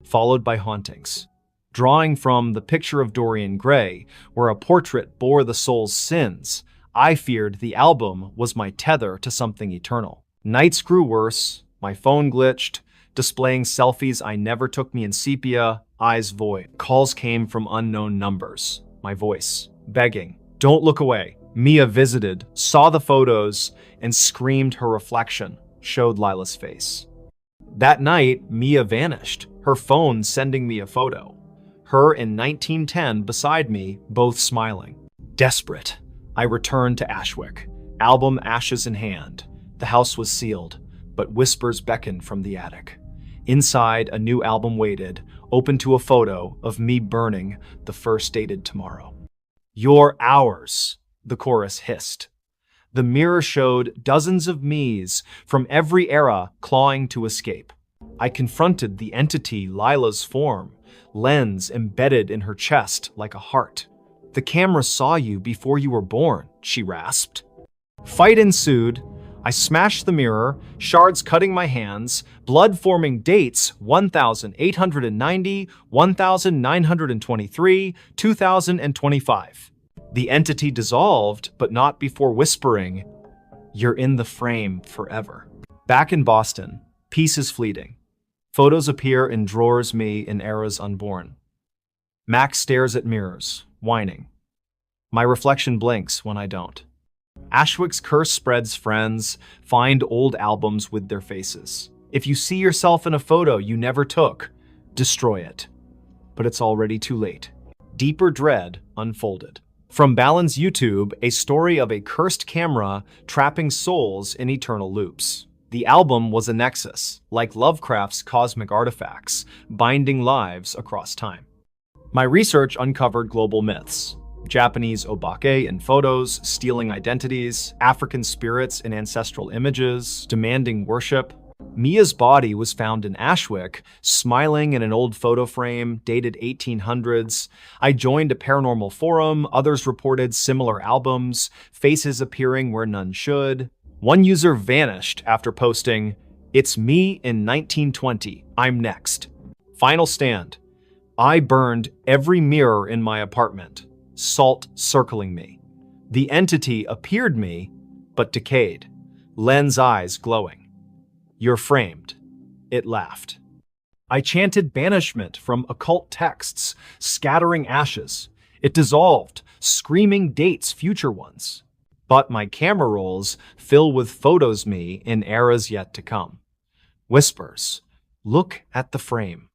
followed by hauntings. Drawing from The Picture of Dorian Gray, where a portrait bore the soul's sins, I feared the album was my tether to something eternal. Nights grew worse, my phone glitched, displaying selfies I never took me in sepia, eyes void. Calls came from unknown numbers. My voice, begging, "Don't look away." Mia visited, saw the photos, and screamed her reflection, showed Lila's face. That night, Mia vanished, her phone sending me a photo. Her in 1910 beside me, both smiling. Desperate, I returned to Ashwick, album ashes in hand. The house was sealed, but whispers beckoned from the attic. Inside, a new album waited, open to a photo of me burning the first dated tomorrow. "You're ours," the chorus hissed. The mirror showed dozens of me's from every era clawing to escape. I confronted the entity Lila's form, lens embedded in her chest like a heart. "The camera saw you before you were born," she rasped. Fight ensued. I smashed the mirror, shards cutting my hands, blood forming dates 1890, 1923, 2025. The entity dissolved, but not before whispering, "You're in the frame forever." Back in Boston, peace is fleeting. Photos appear in drawers me in eras unborn. Max stares at mirrors, whining. My reflection blinks when I don't. Ashwick's curse spreads friends, find old albums with their faces. If you see yourself in a photo you never took, destroy it. But it's already too late. Deeper dread unfolded. From Ballen's YouTube, a story of a cursed camera trapping souls in eternal loops. The album was a nexus, like Lovecraft's cosmic artifacts, binding lives across time. My research uncovered global myths. Japanese obake in photos, stealing identities, African spirits in ancestral images, demanding worship. Mia's body was found in Ashwick, smiling in an old photo frame dated 1800s. I joined a paranormal forum, others reported similar albums, faces appearing where none should. One user vanished after posting, "It's me in 1920, I'm next." Final stand. I burned every mirror in my apartment, salt circling me. The entity appeared me, but decayed, lens eyes glowing. "You're framed." It laughed. I chanted banishment from occult texts, scattering ashes. It dissolved, screaming dates future ones. But my camera rolls fill with photos me in eras yet to come. Whispers, "Look at the frame."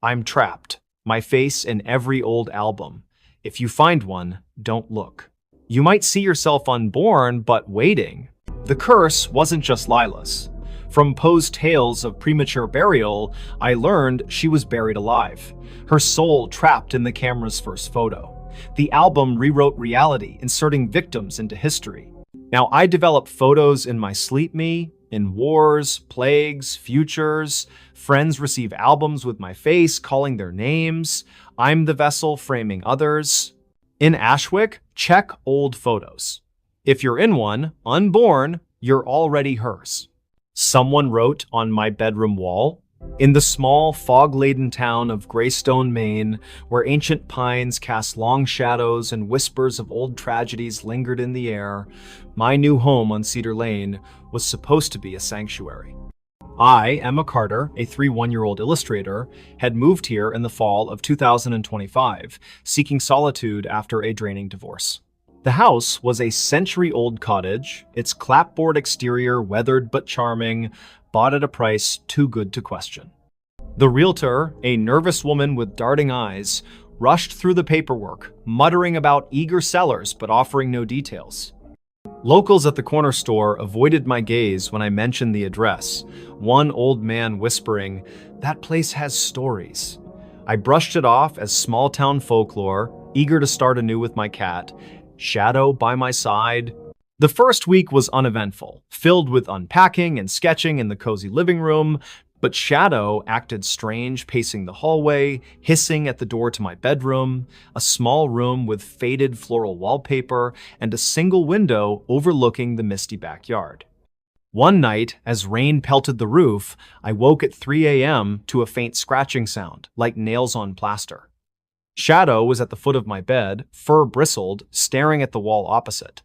I'm trapped, my face in every old album. If you find one, don't look. You might see yourself unborn, but waiting. The curse wasn't just Lila's. From Poe's tales of premature burial, I learned she was buried alive, her soul trapped in the camera's first photo. The album rewrote reality, inserting victims into history. Now I develop photos in my sleep me, in wars, plagues, futures. Friends receive albums with my face, calling their names. I'm the vessel framing others. In Ashwick, check old photos. If you're in one, unborn, you're already hers. Someone wrote on my bedroom wall, "In the small, fog-laden town of Greystone, Maine, where ancient pines cast long shadows and whispers of old tragedies lingered in the air, my new home on Cedar Lane was supposed to be a sanctuary." I, Emma Carter, a 31-year-old illustrator, had moved here in the fall of 2025, seeking solitude after a draining divorce. The house was a century-old cottage, its clapboard exterior weathered but charming, bought at a price too good to question. The realtor, a nervous woman with darting eyes, rushed through the paperwork, muttering about eager sellers but offering no details. Locals at the corner store avoided my gaze when I mentioned the address, one old man whispering, "That place has stories." I brushed it off as small-town folklore, eager to start anew with my cat, Shadow by my side. The first week was uneventful, filled with unpacking and sketching in the cozy living room, but Shadow acted strange, pacing the hallway, hissing at the door to my bedroom, a small room with faded floral wallpaper and a single window overlooking the misty backyard. One night, as rain pelted the roof, I woke at 3 a.m. to a faint scratching sound, like nails on plaster. Shadow was at the foot of my bed, fur bristled, staring at the wall opposite.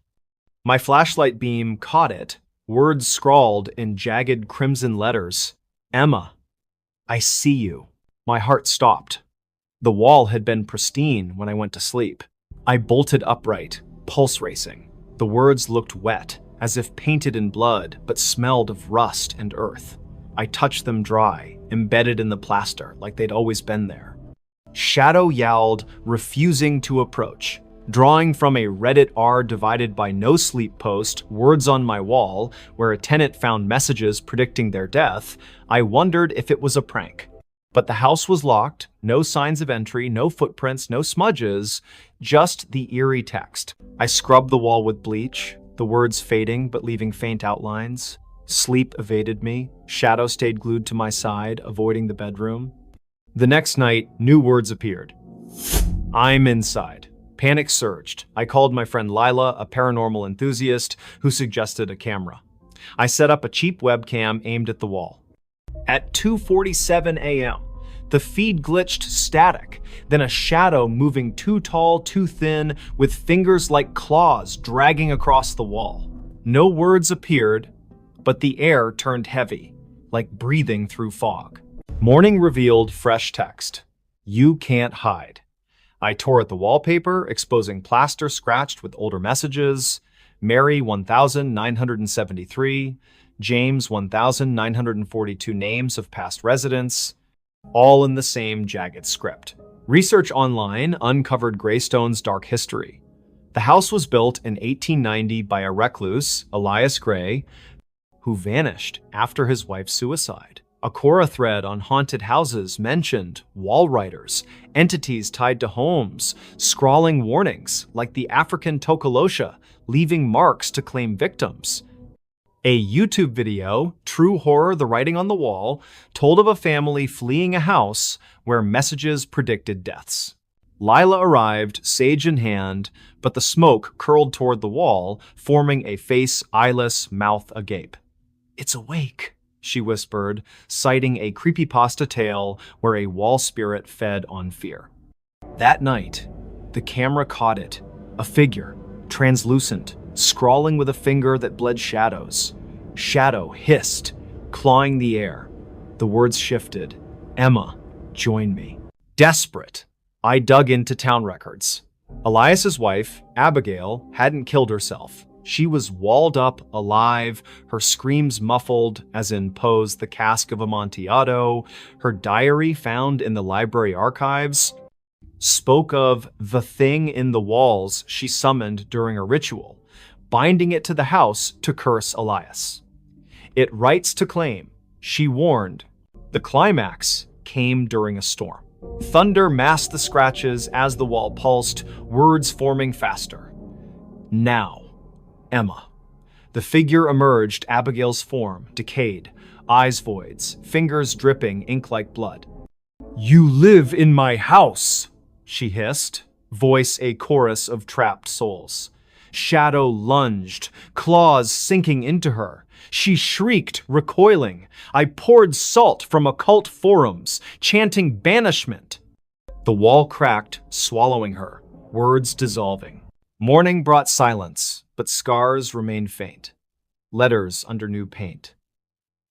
My flashlight beam caught it, words scrawled in jagged crimson letters. "Emma, I see you." My heart stopped. The wall had been pristine when I went to sleep. I bolted upright, pulse racing. The words looked wet, as if painted in blood, but smelled of rust and earth. I touched them dry, embedded in the plaster, like they'd always been there. Shadow yowled, refusing to approach. Drawing from a Reddit r divided by no sleep post, words on my wall, where a tenant found messages predicting their death, I wondered if it was a prank. But the house was locked, no signs of entry, no footprints, no smudges, just the eerie text. I scrubbed the wall with bleach, the words fading but leaving faint outlines. Sleep evaded me. Shadow stayed glued to my side, avoiding the bedroom. The next night, new words appeared. I'm inside. Panic surged. I called my friend Lila, a paranormal enthusiast, who suggested a camera. I set up a cheap webcam aimed at the wall. At 2:47 a.m., the feed glitched static, then a shadow moving too tall, too thin, with fingers like claws dragging across the wall. No words appeared, but the air turned heavy, like breathing through fog. Morning revealed fresh text. You can't hide. I tore at the wallpaper, exposing plaster scratched with older messages. Mary 1973, James 1942 names of past residents, all in the same jagged script. Research online uncovered Greystone's dark history. The house was built in 1890 by a recluse, Elias Gray, who vanished after his wife's suicide. A Quora thread on haunted houses mentioned wall writers, entities tied to homes, scrawling warnings like the African Tokolosha, leaving marks to claim victims. A YouTube video, True Horror: The Writing on the Wall, told of a family fleeing a house where messages predicted deaths. Lila arrived, sage in hand, but the smoke curled toward the wall, forming a face eyeless, mouth agape. "It's awake," she whispered, citing a creepypasta tale where a wall spirit fed on fear. That night, the camera caught it, a figure, translucent, scrawling with a finger that bled shadows. Shadow hissed, clawing the air. The words shifted. "Emma, join me." Desperate, I dug into town records. Elias's wife, Abigail, hadn't killed herself. She was walled up, alive, her screams muffled, as in Poe's The Cask of Amontillado. Her diary, found in the library archives, spoke of the thing in the walls she summoned during a ritual, binding it to the house to curse Elias. It writes to claim, she warned. The climax came during a storm. Thunder masked the scratches as the wall pulsed, words forming faster. Now. Emma. The figure emerged, Abigail's form, decayed, eyes voids, fingers dripping ink like blood. "You live in my house," she hissed, voice a chorus of trapped souls. Shadow lunged, claws sinking into her. She shrieked, recoiling. I poured salt from occult forums, chanting banishment. The wall cracked, swallowing her, words dissolving. Morning brought silence, but scars remained faint. Letters under new paint.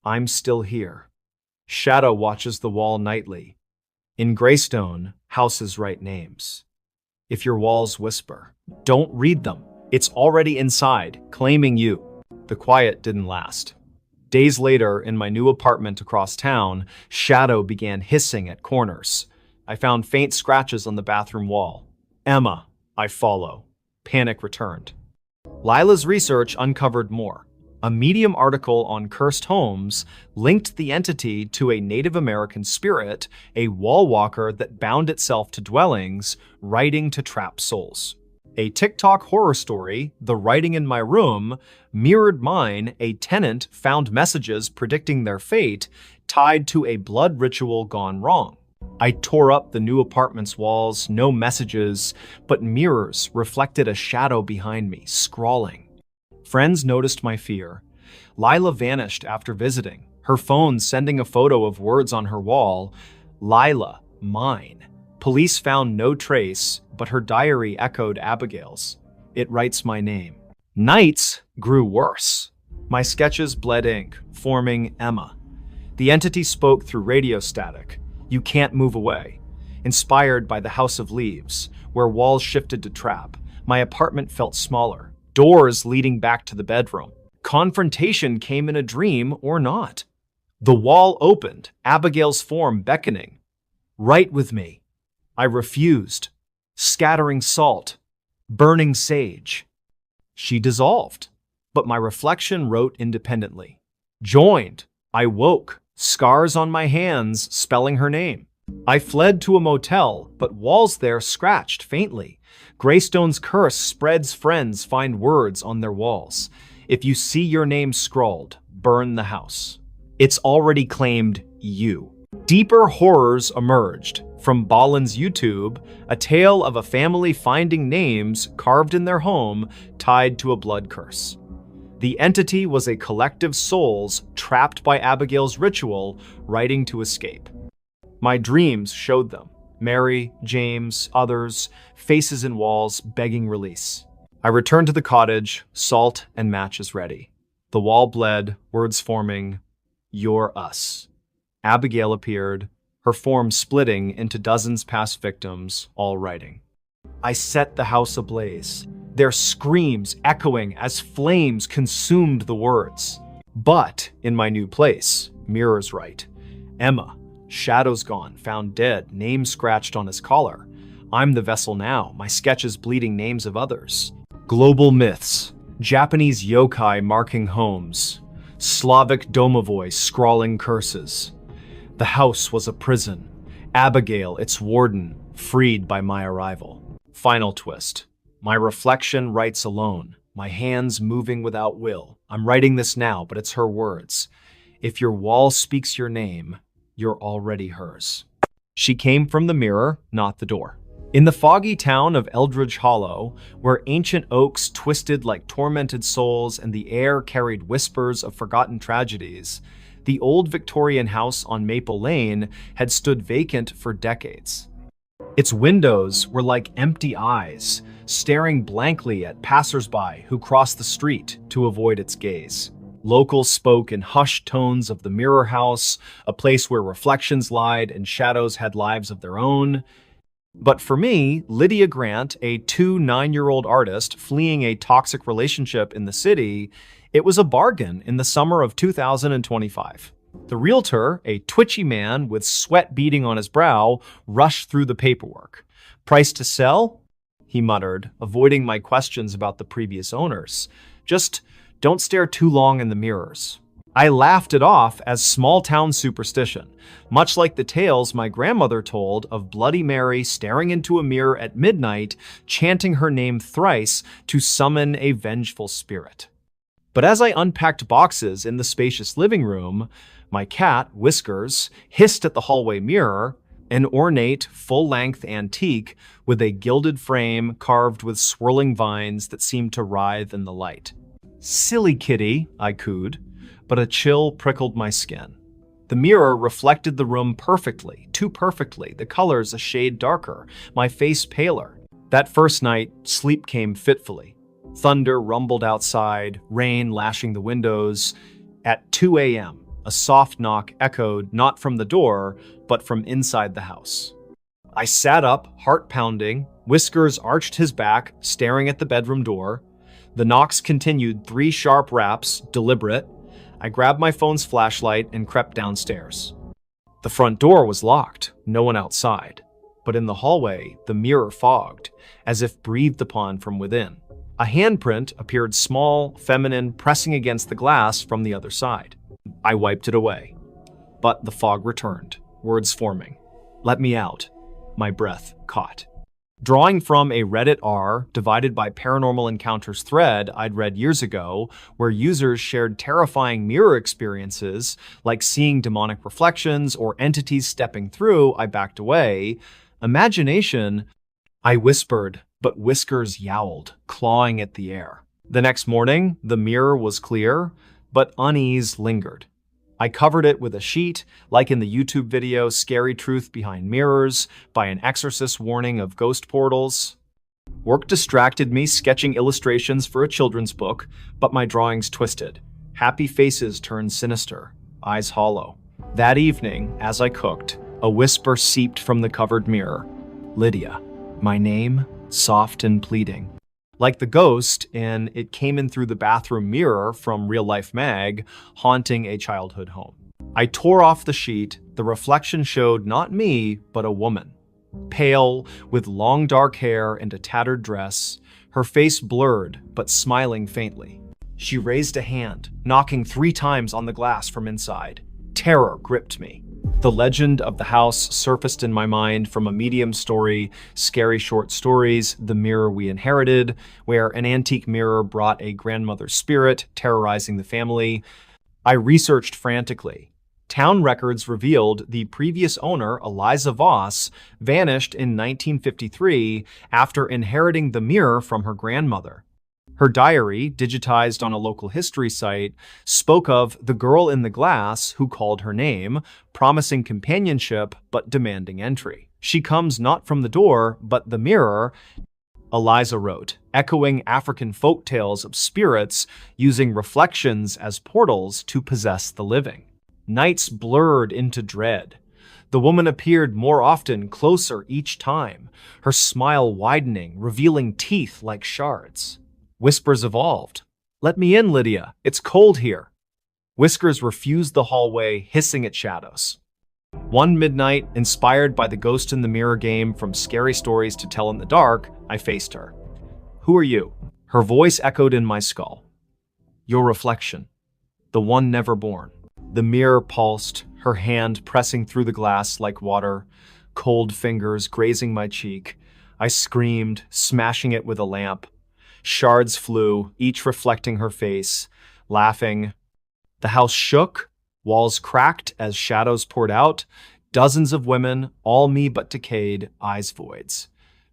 I'm still here. Shadow watches the wall nightly. In Greystone, houses write names. If your walls whisper, don't read them. It's already inside, claiming you. The quiet didn't last. Days later, in my new apartment across town, Shadow began hissing at corners. I found faint scratches on the bathroom wall. Emma, I follow. Panic returned. Lila's research uncovered more. A Medium article on cursed homes linked the entity to a Native American spirit, a wall walker that bound itself to dwellings, writing to trap souls. A TikTok horror story, The Writing in My Room, mirrored mine. A tenant found messages predicting their fate tied to a blood ritual gone wrong. I tore up the new apartment's walls, no messages, but mirrors reflected a shadow behind me, scrawling. Friends noticed my fear. Lila vanished after visiting, her phone sending a photo of words on her wall. Lila, mine. Police found no trace, but her diary echoed Abigail's. It writes my name. Nights grew worse. My sketches bled ink, forming Emma. The entity spoke through radio static. You can't move away. Inspired by the House of Leaves, where walls shifted to trap, my apartment felt smaller, doors leading back to the bedroom. Confrontation came in a dream or not. The wall opened, Abigail's form beckoning. Write with me. I refused, scattering salt, burning sage. She dissolved, but my reflection wrote independently. Joined, I woke, scars on my hands spelling her name. I fled to a motel, but walls there scratched faintly. Greystone's curse spreads, friends find words on their walls. If you see your name scrawled, burn the house. It's already claimed you. Deeper horrors emerged. From Ballen's YouTube, a tale of a family finding names carved in their home tied to a blood curse. The entity was a collective souls trapped by Abigail's ritual, writing to escape. My dreams showed them. Mary, James, others, faces in walls begging release. I returned to the cottage, salt and matches ready. The wall bled, words forming, "You're us." Abigail appeared, her form splitting into dozens past victims, all writing. I set the house ablaze, their screams echoing as flames consumed the words. But in my new place, mirrors write, "Emma, shadows gone, found dead, name scratched on his collar. I'm the vessel now, my sketches bleeding names of others." Global myths, Japanese yokai marking homes, Slavic domovoi scrawling curses. The house was a prison, Abigail its warden, freed by my arrival. Final twist. My reflection writes alone, my hands moving without will. I'm writing this now, but it's her words. If your wall speaks your name, you're already hers. She came from the mirror, not the door. In the foggy town of Eldridge Hollow, where ancient oaks twisted like tormented souls and the air carried whispers of forgotten tragedies, the old Victorian house on Maple Lane had stood vacant for decades. Its windows were like empty eyes, staring blankly at passersby who crossed the street to avoid its gaze. Locals spoke in hushed tones of the Mirror House, a place where reflections lied and shadows had lives of their own. But for me, Lydia Grant, a 9-year-old artist fleeing a toxic relationship in the city, it was a bargain in the summer of 2025. The realtor, a twitchy man with sweat beading on his brow, rushed through the paperwork. "Price to sell?" he muttered, avoiding my questions about the previous owners. "Just don't stare too long in the mirrors." I laughed it off as small-town superstition, much like the tales my grandmother told of Bloody Mary staring into a mirror at midnight, chanting her name thrice to summon a vengeful spirit. But as I unpacked boxes in the spacious living room, my cat, Whiskers, hissed at the hallway mirror, an ornate, full-length antique with a gilded frame carved with swirling vines that seemed to writhe in the light. "Silly kitty," I cooed, but a chill prickled my skin. The mirror reflected the room perfectly, too perfectly, the colors a shade darker, my face paler. That first night, sleep came fitfully. Thunder rumbled outside, rain lashing the windows. At 2 a.m., a soft knock echoed not from the door, but from inside the house. I sat up, heart pounding. Whiskers arched his back, staring at the bedroom door. The knocks continued, 3 sharp raps, deliberate. I grabbed my phone's flashlight and crept downstairs. The front door was locked, no one outside. But in the hallway, the mirror fogged, as if breathed upon from within. A handprint appeared small, feminine, pressing against the glass from the other side. I wiped it away. But the fog returned, words forming. "Let me out." My breath caught. Drawing from a Reddit r divided by paranormal encounters thread I'd read years ago, where users shared terrifying mirror experiences, like seeing demonic reflections or entities stepping through, I backed away. Imagination, I whispered, but Whiskers yowled, clawing at the air. The next morning, the mirror was clear, but unease lingered. I covered it with a sheet, like in the YouTube video Scary Truth Behind Mirrors, by an exorcist warning of ghost portals. Work distracted me sketching illustrations for a children's book, but my drawings twisted. Happy faces turned sinister, eyes hollow. That evening, as I cooked, a whisper seeped from the covered mirror. "Lydia." My name, soft and pleading. Like the ghost in It Came In Through the Bathroom Mirror from Real Life Mag, haunting a childhood home. I tore off the sheet. The reflection showed not me, but a woman. Pale, with long dark hair and a tattered dress, her face blurred, but smiling faintly. She raised a hand, knocking 3 times on the glass from inside. Terror gripped me. The legend of the house surfaced in my mind from a Medium story, Scary Short Stories, The Mirror We Inherited, where an antique mirror brought a grandmother's spirit, terrorizing the family. I researched frantically. Town records revealed the previous owner, Eliza Voss, vanished in 1953 after inheriting the mirror from her grandmother. Her diary, digitized on a local history site, spoke of the girl in the glass who called her name, promising companionship but demanding entry. "She comes not from the door, but the mirror," Eliza wrote, echoing African folk tales of spirits using reflections as portals to possess the living. Nights blurred into dread. The woman appeared more often, closer each time, her smile widening, revealing teeth like shards. Whispers evolved. "Let me in, Lydia. It's cold here." Whiskers refused the hallway, hissing at shadows. One midnight, inspired by the ghost in the mirror game from Scary Stories to Tell in the Dark, I faced her. "Who are you?" Her voice echoed in my skull. "Your reflection. The one never born." The mirror pulsed, her hand pressing through the glass like water, cold fingers grazing my cheek. I screamed, smashing it with a lamp. Shards flew, each reflecting her face, laughing. The house shook, walls cracked as shadows poured out, dozens of women, all me but decayed, eyes voids.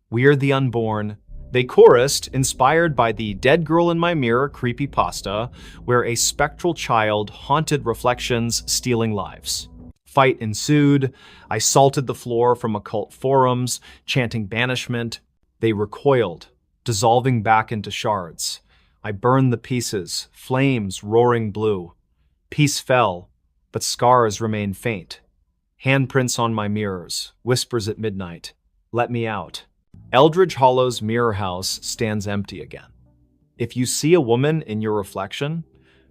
"We're the unborn." They chorused, inspired by the Dead Girl in My Mirror creepypasta, where a spectral child haunted reflections, stealing lives. Fight ensued. I salted the floor from occult forums, chanting banishment. They recoiled, dissolving back into shards. I burned the pieces, flames roaring blue. Peace fell, but scars remained faint. Handprints on my mirrors, whispers at midnight. "Let me out." Eldridge Hollow's mirror house stands empty again. If you see a woman in your reflection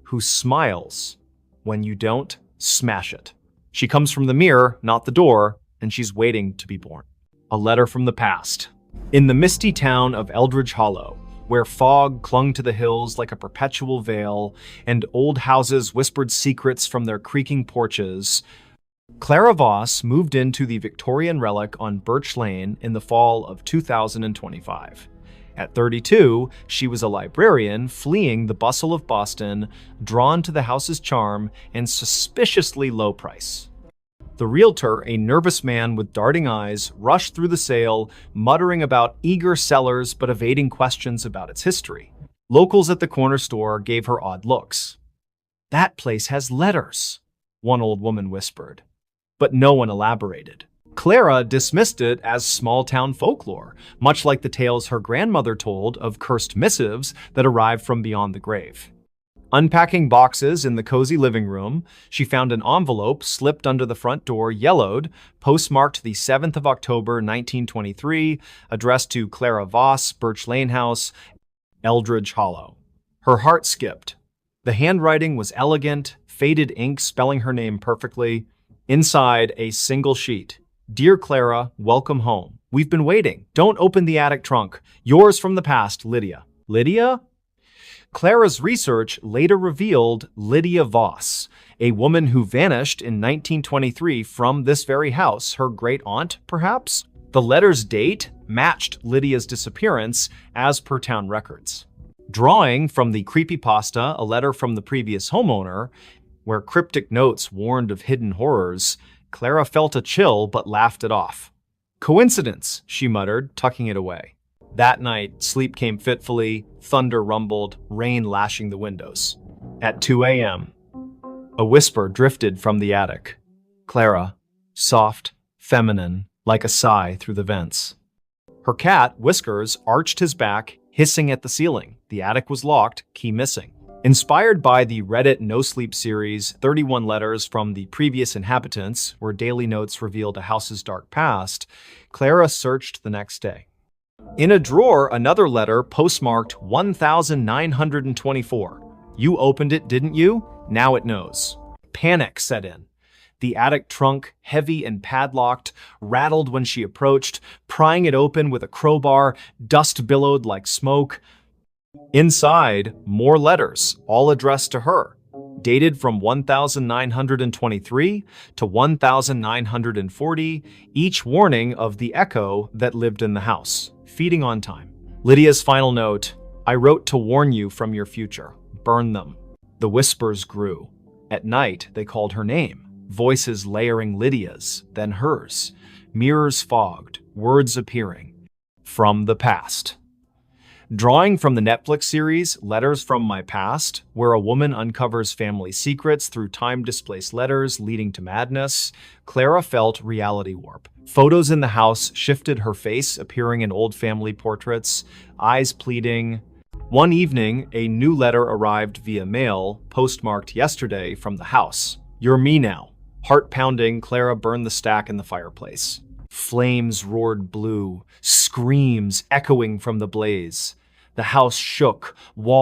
who smiles when you don't, smash it. She comes from the mirror, not the door, and she's waiting to be born. A letter from the past. In the misty town of Eldridge Hollow, where fog clung to the hills like a perpetual veil and old houses whispered secrets from their creaking porches, Clara Voss moved into the Victorian relic on Birch Lane in the fall of 2025. At 32, she was a librarian fleeing the bustle of Boston, drawn to the house's charm and suspiciously low price. The realtor, a nervous man with darting eyes, rushed through the sale, muttering about eager sellers but evading questions about its history. Locals at the corner store gave her odd looks. "That place has letters," one old woman whispered. But no one elaborated. Clara dismissed it as small-town folklore, much like the tales her grandmother told of cursed missives that arrived from beyond the grave. Unpacking boxes in the cozy living room, she found an envelope slipped under the front door, yellowed, postmarked the 7th of October, 1923, addressed to Clara Voss, Birch Lane House, Eldridge Hollow. Her heart skipped. The handwriting was elegant, faded ink spelling her name perfectly. Inside, a single sheet. "Dear Clara, welcome home. We've been waiting. Don't open the attic trunk. Yours from the past, Lydia." Lydia? Clara's research later revealed Lydia Voss, a woman who vanished in 1923 from this very house, her great-aunt, perhaps? The letter's date matched Lydia's disappearance as per town records. Drawing from the creepypasta, a letter from the previous homeowner, where cryptic notes warned of hidden horrors, Clara felt a chill but laughed it off. "Coincidence," she muttered, tucking it away. That night, sleep came fitfully, thunder rumbled, rain lashing the windows. At 2 a.m., a whisper drifted from the attic. Clara, soft, feminine, like a sigh through the vents. Her cat, Whiskers, arched his back, hissing at the ceiling. The attic was locked, key missing. Inspired by the Reddit No Sleep series, 31 letters from the previous inhabitants, where daily notes revealed a house's dark past, Clara searched the next day. In a drawer, another letter postmarked 1924. "You opened it, didn't you? Now it knows." Panic set in. The attic trunk, heavy and padlocked, rattled when she approached, prying it open with a crowbar. Dust billowed like smoke. Inside, more letters, all addressed to her, dated from 1923 to 1940, each warning of the echo that lived in the house, feeding on time. Lydia's final note: "I wrote to warn you from your future. Burn them." The whispers grew. At night, they called her name. voices layering Lydia's, then hers, mirrors fogged, words appearing from the past. Drawing from the Netflix series Letters from My Past, where a woman uncovers family secrets through time-displaced letters leading to madness, Clara felt reality warp. Photos in the house shifted her face, appearing in old family portraits, eyes pleading. One evening, a new letter arrived via mail, postmarked yesterday from the house. "You're me now." Heart pounding, Clara burned the stack in the fireplace. Flames roared blue, screams echoing from the blaze. The house shook, walls